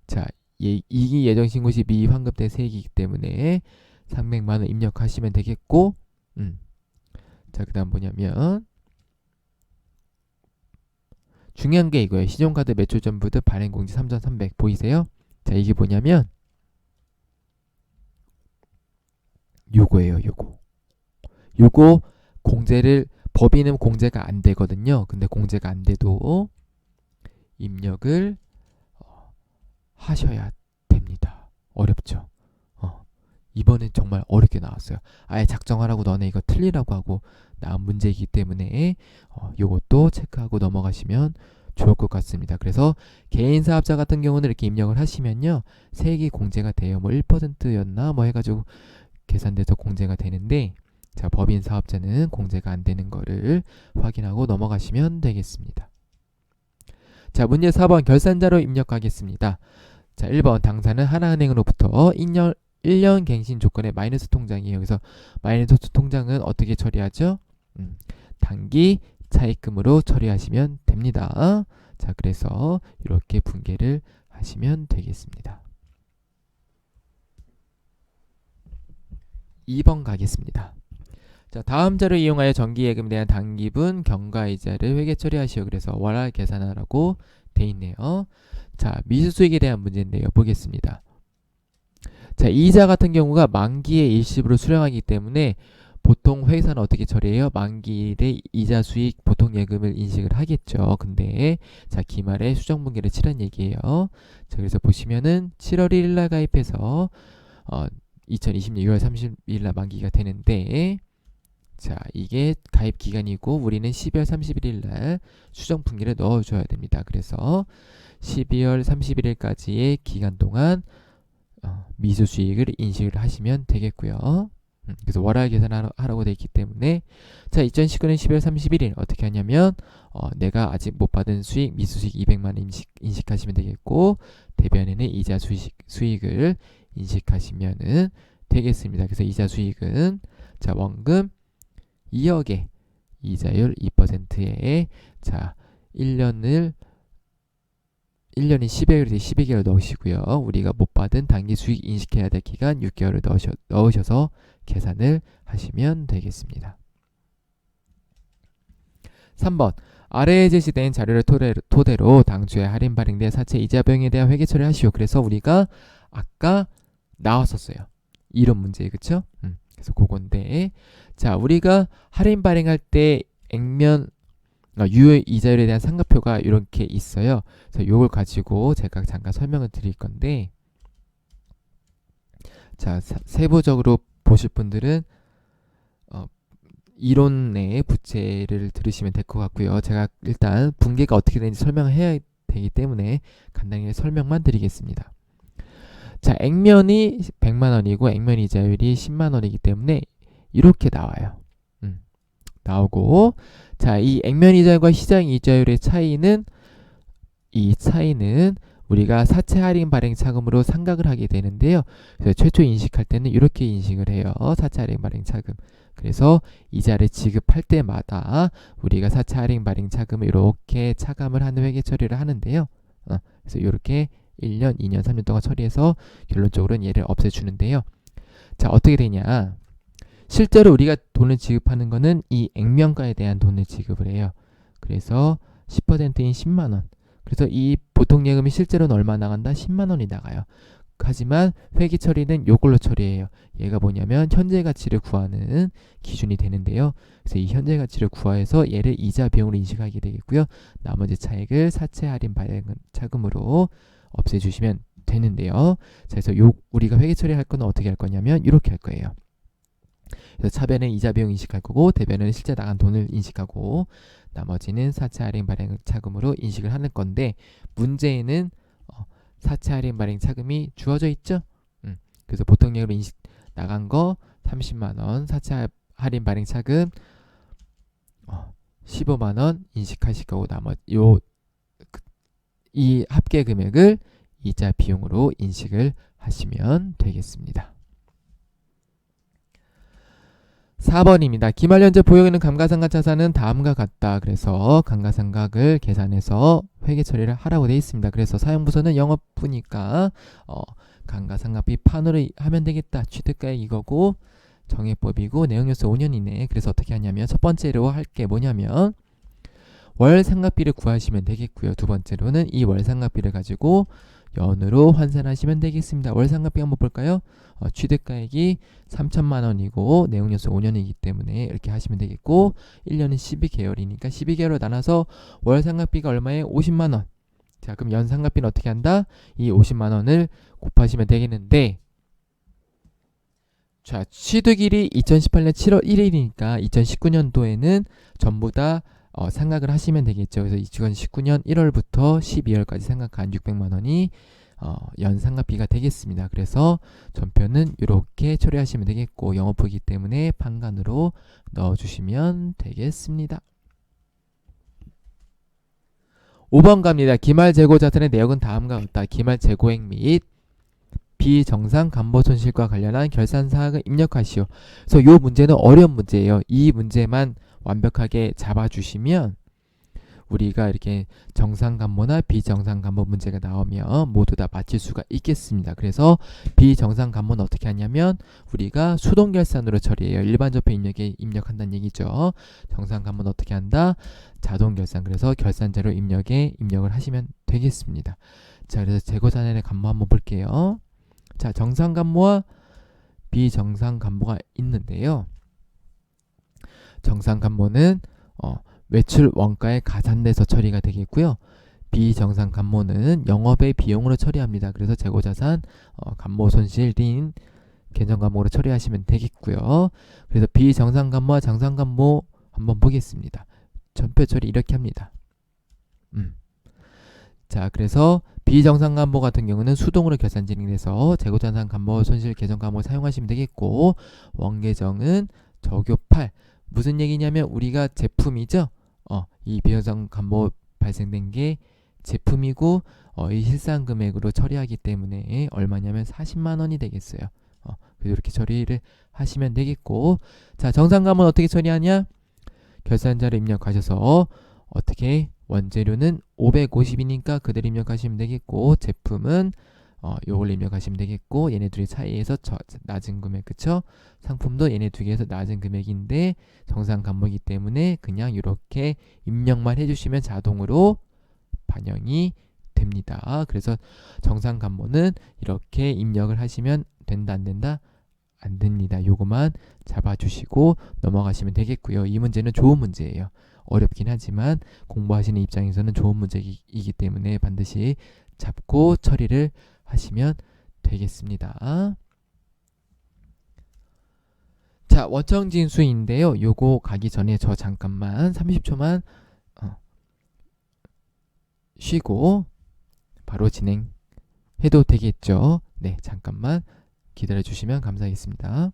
자, 이기 예정신고 시 미환급된 세액이기 때문에 300만 원 입력하시면 되겠고, 자, 그 다음 뭐냐면 중요한 게 이거예요. 신용카드 매출전부들 발행공지 3,300 보이세요? 자, 이게 뭐냐면 요거예요. 요거 공제를, 법인은 공제가 안 되거든요. 근데 공제가 안 돼도 입력을 하셔야 됩니다. 어렵죠? 이번엔 정말 어렵게 나왔어요. 아예 작정하라고 너네 이거 틀리라고 하고 나온 문제이기 때문에 요것도 체크하고 넘어가시면 좋을 것 같습니다. 그래서 개인 사업자 같은 경우는 이렇게 입력을 하시면요, 세액이 공제가 돼요. 뭐 1%였나 뭐 해가지고 계산돼서 공제가 되는데, 자, 법인 사업자는 공제가 안 되는 거를 확인하고 넘어가시면 되겠습니다. 자, 문제 4번 결산자로 입력하겠습니다. 자, 1번 당사는 하나은행으로부터 1년 갱신 조건의 마이너스 통장이에요. 그래서 마이너스 통장은 어떻게 처리하죠? 단기 차입금으로 처리하시면 됩니다. 자, 그래서 이렇게 분개를 하시면 되겠습니다. 2번 가겠습니다. 자, 다음 자료를 이용하여 정기예금에 대한 단기분 경과이자를 회계 처리하시오. 그래서 월할 계산하라고 돼 있네요. 자, 미수수익에 대한 문제인데요. 보겠습니다. 자, 이자 같은 경우가 만기에 일시불로 수령하기 때문에 보통 회사는 어떻게 처리해요? 만기일에 이자 수익 보통 예금을 인식을 하겠죠. 근데 자, 기말에 수정분기를 치란 얘기예요. 자, 그래서 보시면은 7월 1일 날 가입해서 2020년 6월 30일 날 만기가 되는데, 자, 이게 가입 기간이고 우리는 12월 31일 날 수정분기를 넣어줘야 됩니다. 그래서 12월 31일까지의 기간 동안 미수 수익을 인식을 하시면 되겠고요. 그래서 월할 계산하라고 되어 있기 때문에, 자, 2019년 12월 31일 어떻게 하냐면 내가 아직 못 받은 수익, 미수 수익 200만 원 인식하시면 되겠고, 대변에는 이자 수익을 인식하시면 되겠습니다. 그래서 이자 수익은, 자, 원금 2억에 이자율 2%에 자 1년이 12개월이 12개월 넣으시고요. 우리가 못 받은 단기 수익 인식해야 될 기간 6개월을 넣으셔서 계산을 하시면 되겠습니다. 3번 아래에 제시된 자료를 토대로 당초에 할인 발행된 사채 이자 비용에 대한 회계 처리하시오. 그래서 우리가 아까 나왔었어요. 이런 문제, 그쵸? 그래서 그건데, 자, 우리가 할인 발행할 때 액면 유효 이자율에 대한 상각표가 이렇게 있어요. 그래서 이걸 가지고 제가 잠깐 설명을 드릴 건데, 자, 세부적으로 보실 분들은 이론의 부채를 들으시면 될 것 같고요. 제가 일단 분계가 어떻게 되는지 설명을 해야 되기 때문에 간단히 설명만 드리겠습니다. 자, 액면이 100만 원이고 액면 이자율이 10만 원이기 때문에 이렇게 나와요. 나오고, 자, 이 액면 이자율과 시장 이자율의 차이는 우리가 사채 할인 발행 차금으로 상각을 하게 되는데요. 그래서 최초 인식할 때는 이렇게 인식을 해요. 사채 할인 발행 차금. 그래서 이자를 지급할 때마다 우리가 사채 할인 발행 차금을 이렇게 차감을 하는 회계 처리를 하는데요. 그래서 이렇게 1년, 2년, 3년 동안 처리해서 결론적으로는 얘를 없애주는데요. 자, 어떻게 되냐. 실제로 우리가 돈을 지급하는 거는 이 액면가에 대한 돈을 지급을 해요. 그래서 10%인 10만 원. 그래서 이 보통 예금이 실제로는 얼마 나간다? 10만 원이 나가요. 하지만 회계 처리는 요걸로 처리해요. 얘가 뭐냐면 현재 가치를 구하는 기준이 되는데요. 그래서 이 현재 가치를 구해서 얘를 이자 비용으로 인식하게 되겠고요. 나머지 차액을 사채 할인 발행 차금으로 없애주시면 되는데요. 자, 그래서 우리가 회계 처리할 거는 어떻게 할 거냐면 이렇게 할 거예요. 그래서 차변은 이자 비용 인식할 거고 대변은 실제 나간 돈을 인식하고 나머지는 사채 할인 발행 차금으로 인식을 하는 건데 문제에는 사채 할인 발행 차금이 주어져 있죠. 그래서 보통 예금으로 인식 나간 거 30만 원, 사채 할인 발행 차금 15만 원 인식하실 거고 나머지 이 합계 금액을 이자 비용으로 인식을 하시면 되겠습니다. 4번입니다. 기말연재 보유하는 감가상각 자산은 다음과 같다. 그래서 감가상각을 계산해서 회계 처리를 하라고 되어 있습니다. 그래서 사용부서는 영업부니까 감가상각비 판으로 하면 되겠다. 취득가액 이거고 정액법이고 내용요소 5년 이내. 그래서 어떻게 하냐면 첫 번째로 할 게 뭐냐면 월 상각비를 구하시면 되겠고요. 두 번째로는 이 월 상각비를 가지고 연으로 환산하시면 되겠습니다. 월 상각비 한번 볼까요? 취득가액이 3천만 원이고 내용요소 5년이기 때문에 이렇게 하시면 되겠고 1년은 12개월이니까 12개월로 나눠서 월 상각비가 얼마에 50만 원. 자, 그럼 연 상각비는 어떻게 한다? 이 50만 원을 곱하시면 되겠는데 자, 취득일이 2018년 7월 1일이니까 2019년도에는 전부 다 상각을 하시면 되겠죠. 그래서 2019년 1월부터 12월까지 상각한 600만 원이 연 상각비가 되겠습니다. 그래서 전표는 이렇게 처리하시면 되겠고 영업부이기 때문에 판간으로 넣어주시면 되겠습니다. 5번 갑니다. 기말 재고 자산의 내역은 다음과 같다. 기말 재고액 및 비정상 간보 손실과 관련한 결산 사항을 입력하시오. 그래서 이 문제는 어려운 문제예요. 이 문제만 완벽하게 잡아주시면 우리가 이렇게 정상 간보나 비정상 간보 문제가 나오면 모두 다 맞힐 수가 있겠습니다. 그래서 비정상 간보는 어떻게 하냐면 우리가 수동 결산으로 처리해요. 일반 접해 입력에 입력한다는 얘기죠. 정상 간보는 어떻게 한다? 자동 결산. 그래서 결산 자료 입력에 입력을 하시면 되겠습니다. 자, 그래서 재고 자산의 간보 한번 볼게요. 자, 정상 간보와 비정상 간보가 있는데요. 정상 간보는 외출 원가에 가산돼서 처리가 되겠고요. 비정상 간보는 영업의 비용으로 처리합니다. 그래서 재고자산 간보 손실인 개정 과목으로 처리하시면 되겠고요. 그래서 비정상 간보와 정상 간보 한번 보겠습니다. 전표 처리 이렇게 합니다. 자, 그래서 비정상 간보 같은 경우는 수동으로 결산 진행돼서 재고자산 간보 손실 개정 과목을 사용하시면 되겠고 원계정은 적요 8 무슨 얘기냐면 우리가 제품이죠. 이 비정상 간보 발생된 게 제품이고 이 실상 금액으로 처리하기 때문에 얼마냐면 40만 원이 되겠어요. 그래서 이렇게 처리를 하시면 되겠고 자, 정상 간보는 어떻게 처리하냐? 결산자를 입력하셔서 어떻게 원재료는 550이니까 그대로 입력하시면 되겠고 제품은 요걸 입력하시면 되겠고 얘네 둘이 차이에서 낮은 금액 그쵸? 상품도 얘네 두 개에서 낮은 금액인데 정상 간모이기 때문에 그냥 이렇게 입력만 해주시면 자동으로 반영이 됩니다. 그래서 정상 간모는 이렇게 입력을 하시면 된다 안 된다? 안 됩니다. 요거만 잡아주시고 넘어가시면 되겠고요. 이 문제는 좋은 문제예요. 어렵긴 하지만 공부하시는 입장에서는 좋은 문제이기 때문에 반드시 잡고 처리를 하시면 되겠습니다. 자, 원청징수인데요. 요거 가기 전에 저 잠깐만 30초만 쉬고 바로 진행해도 되겠죠. 네, 잠깐만 기다려 주시면 감사하겠습니다.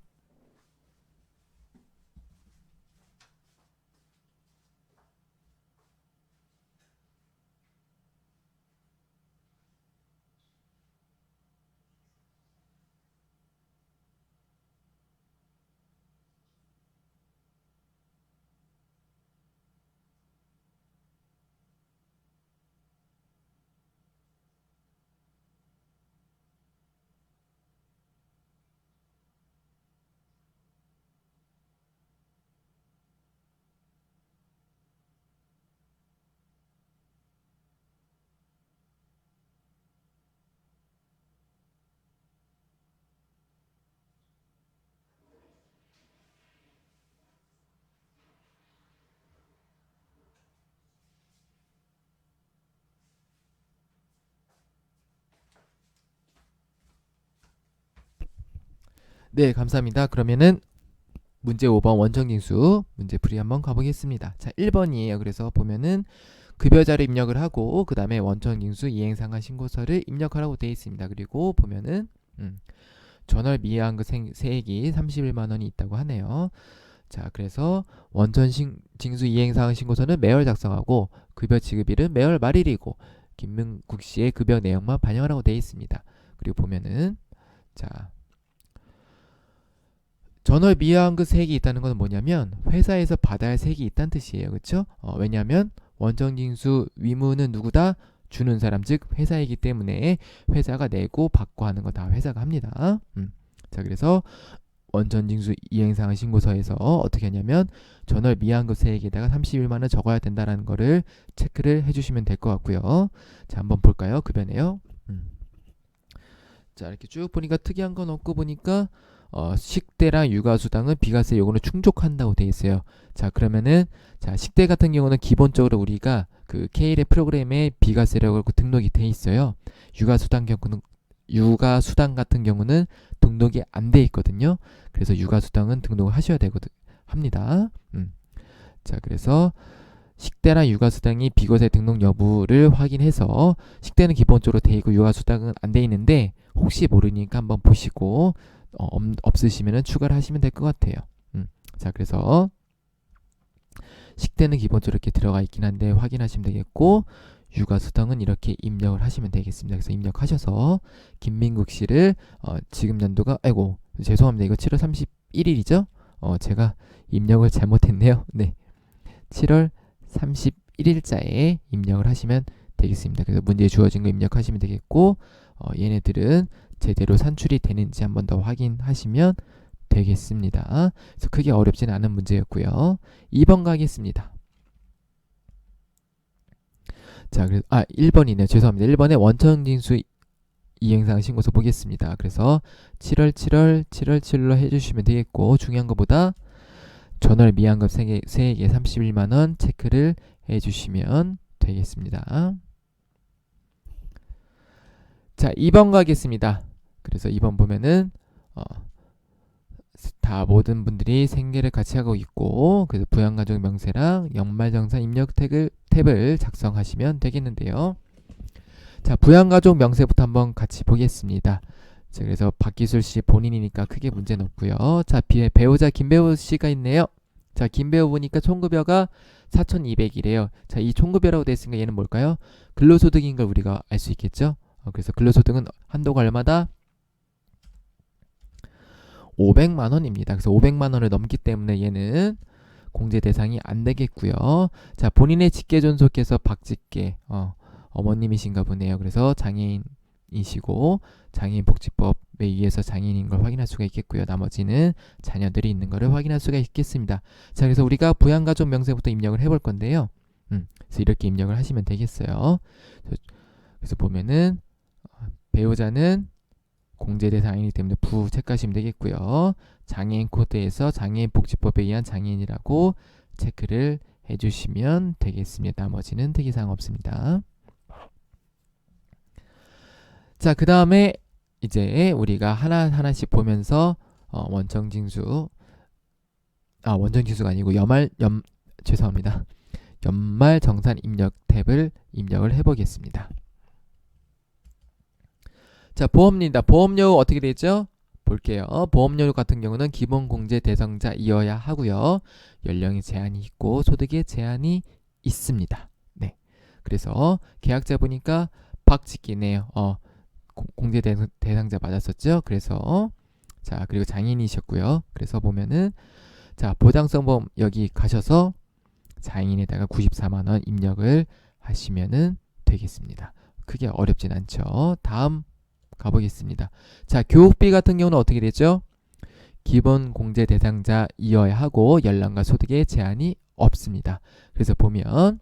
네, 감사합니다. 그러면은 문제 5번 원청징수 문제 풀이 한번 가보겠습니다. 자, 1번이에요. 그래서 보면은 급여자를 입력을 하고 그 다음에 원청징수 이행상한 신고서를 입력하라고 되어 있습니다. 그리고 보면은 전월 미해한그 세액이 31만원이 있다고 하네요. 자, 그래서 원천징수 이행상한 신고서는 매월 작성하고 급여 지급일은 매월 말일이고 김민국 씨의 급여 내용만 반영하라고 되어 있습니다. 그리고 보면은 자, 전월 미해한그 세액이 있다는 건 뭐냐면 회사에서 받아야 할 세액이 있다는 뜻이에요. 그렇죠? 왜냐하면 원청징수 위무는 누구다? 주는 사람 즉 회사이기 때문에 회사가 내고 받고 하는 거 다 회사가 합니다. 자, 그래서 원천징수 이행상한 신고서에서 어떻게 하냐면 전월 미해한그 세액에다가 31만원 적어야 된다는 거를 체크를 해주시면 될 것 같고요. 자, 한번 볼까요? 급여 내용. 자, 이렇게 쭉 보니까 특이한 건 없고 보니까 식대랑 육아수당은 비과세 요거는 충족한다고 되어 있어요. 자, 그러면은 자, 식대 같은 경우는 기본적으로 우리가 그 K의 프로그램에 비과세라고 등록이 돼 있어요. 육아수당 같은 경우는 등록이 안 돼 있거든요. 그래서 육아수당은 등록을 하셔야 합니다. 자, 그래서 식대나 육아수당이 비과세 등록 여부를 확인해서 식대는 기본적으로 돼 있고 육아수당은 안 돼 있는데 혹시 모르니까 한번 보시고 없으시면 추가를 하시면 될 것 같아요. 자, 그래서 식대는 기본적으로 이렇게 들어가 있긴 한데 확인하시면 되겠고 육아수당은 이렇게 입력을 하시면 되겠습니다. 그래서 입력하셔서 김민국 씨를 지금 연도가 아이고 죄송합니다. 이거 7월 31일이죠? 제가 입력을 잘못했네요. 네, 7월 31일자에 입력을 하시면 되겠습니다. 그래서 문제에 주어진 거 입력하시면 되겠고 얘네들은 제대로 산출이 되는지 한번 더 확인하시면 되겠습니다. 그래서 크게 어렵지는 않은 문제였고요. 2번 가겠습니다. 자, 그래서 1번이네요. 죄송합니다. 1번에 원청징수 이행상 신고서 보겠습니다. 그래서 7월7로 해주시면 되겠고 중요한 것보다 전월 미해한급 세액의 31만원 체크를 해주시면 되겠습니다. 자, 2번 가겠습니다. 그래서 2번 보면은 다 모든 분들이 생계를 같이 하고 있고 그래서 부양가족 명세랑 연말정산 입력 탭을 작성하시면 되겠는데요. 자, 부양가족 명세부터 한번 같이 보겠습니다. 자, 그래서 박기술 씨 본인이니까 크게 문제는 없고요. 자, 배우자 김배우 씨가 있네요. 자, 김배우 보니까 총급여가 4,200이래요. 자, 이 총급여라고 되어 있으니까 얘는 뭘까요? 근로소득인 걸 우리가 알 수 있겠죠? 그래서 근로소득은 한도가 얼마다? 500만원입니다. 그래서 500만원을 넘기 때문에 얘는 공제 대상이 안 되겠고요. 자, 본인의 직계 존속해서 박직계 어머님이신가 보네요. 그래서 장애인이시고 장애인복지법에 의해서 장애인인 걸 확인할 수가 있겠고요. 나머지는 자녀들이 있는 것을 확인할 수가 있겠습니다. 자, 그래서 우리가 부양가족 명세부터 입력을 해볼 건데요. 그래서 이렇게 입력을 하시면 되겠어요. 그래서 보면은 배우자는 공제 대상이기 때문에 부 체크하시면 되겠고요. 장애인 코드에서 장애인복지법에 의한 장애인이라고 체크를 해주시면 되겠습니다. 나머지는 특이사항 없습니다. 자, 그 다음에 이제 우리가 하나하나씩 보면서 원청징수가 아니고 죄송합니다. 연말 정산 입력 탭을 입력을 해보겠습니다. 자, 보험료입니다. 보험료 어떻게 되죠? 볼게요. 보험료 같은 경우는 기본 공제 대상자이어야 하고요. 연령에 제한이 있고 소득에 제한이 있습니다. 네. 그래서 계약자 보니까 박직기네요. 공제 대상자 맞았었죠? 그래서 자, 그리고 장애인이셨고요. 그래서 보면은 자, 보장성 보험 여기 가셔서 장애인에다가 94만 원 입력을 하시면은 되겠습니다. 크게 어렵진 않죠. 다음 가보겠습니다. 자, 교육비 같은 경우는 어떻게 되죠? 기본 공제 대상자이어야 하고 연령과 소득에 제한이 없습니다. 그래서 보면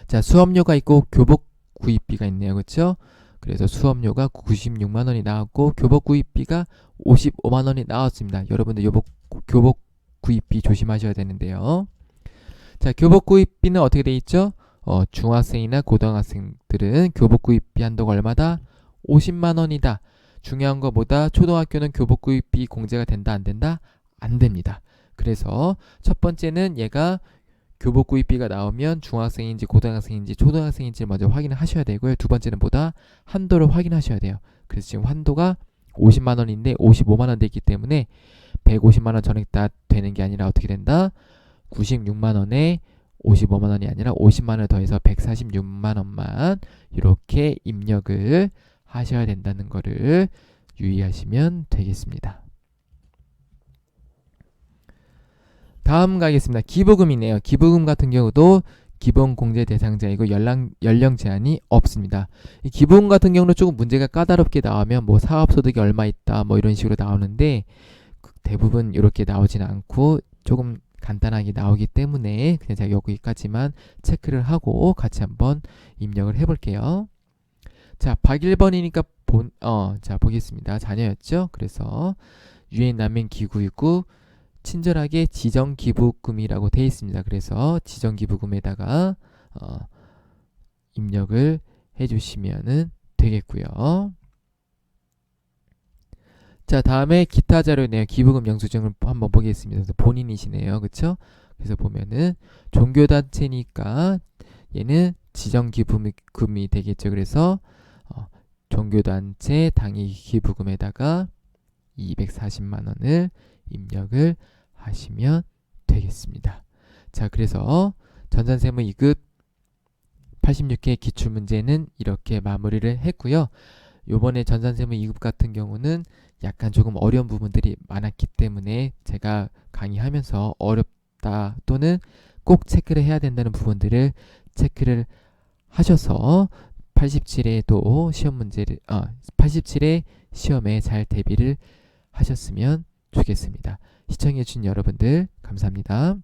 자, 수업료가 있고 교복 구입비가 있네요. 그렇죠? 그래서 수업료가 96만 원이 나왔고 교복 구입비가 55만 원이 나왔습니다. 여러분들 교복 구입비 조심하셔야 되는데요. 자, 교복 구입비는 어떻게 돼 있죠? 중학생이나 고등학생들은 교복 구입비 한도가 얼마다? 50만 원이다. 중요한 것보다 초등학교는 교복 구입비 공제가 된다 안 된다? 안 됩니다. 그래서 첫 번째는 얘가 교복 구입비가 나오면 중학생인지 고등학생인지 초등학생인지 먼저 확인을 하셔야 되고요. 두 번째는 보다 한도를 확인하셔야 돼요. 그래서 지금 한도가 50만 원인데 55만 원 됐기 때문에 150만 원 전액 다 되는 게 아니라 어떻게 된다? 96만 원에 55만 원이 아니라 50만 원을 더해서 146만 원만 이렇게 입력을 하셔야 된다는 거를 유의하시면 되겠습니다. 다음 가겠습니다. 기부금이네요. 기부금 같은 경우도 기본 공제 대상자이고 연령 제한이 없습니다. 이 기부금 같은 경우는 조금 문제가 까다롭게 나오면 뭐 사업소득이 얼마 있다 뭐 이런 식으로 나오는데 대부분 이렇게 나오진 않고 조금 간단하게 나오기 때문에 그냥 제가 여기까지만 체크를 하고 같이 한번 입력을 해볼게요. 자, 박일번이니까 자, 보겠습니다. 자녀였죠? 그래서 유엔 난민 기구이고 친절하게 지정 기부금이라고 되어 있습니다. 그래서 지정 기부금에다가 입력을 해주시면 되겠고요. 자, 다음에 기타 자료네요. 기부금 영수증을 한번 보겠습니다. 그래서 본인이시네요. 그쵸? 그래서 보면은 종교단체니까 얘는 지정 기부금이 되겠죠. 그래서 종교단체 당일 기부금에다가 240만 원을 입력을 하시면 되겠습니다. 자, 그래서 전산세무 2급 86회 기출문제는 이렇게 마무리를 했고요. 요번에 전산세무 2급 같은 경우는 약간 조금 어려운 부분들이 많았기 때문에 제가 강의하면서 어렵다 또는 꼭 체크를 해야 된다는 부분들을 체크를 하셔서 87회도 시험 문제를 87회 시험에 잘 대비를 하셨으면 좋겠습니다. 시청해주신 여러분들 감사합니다.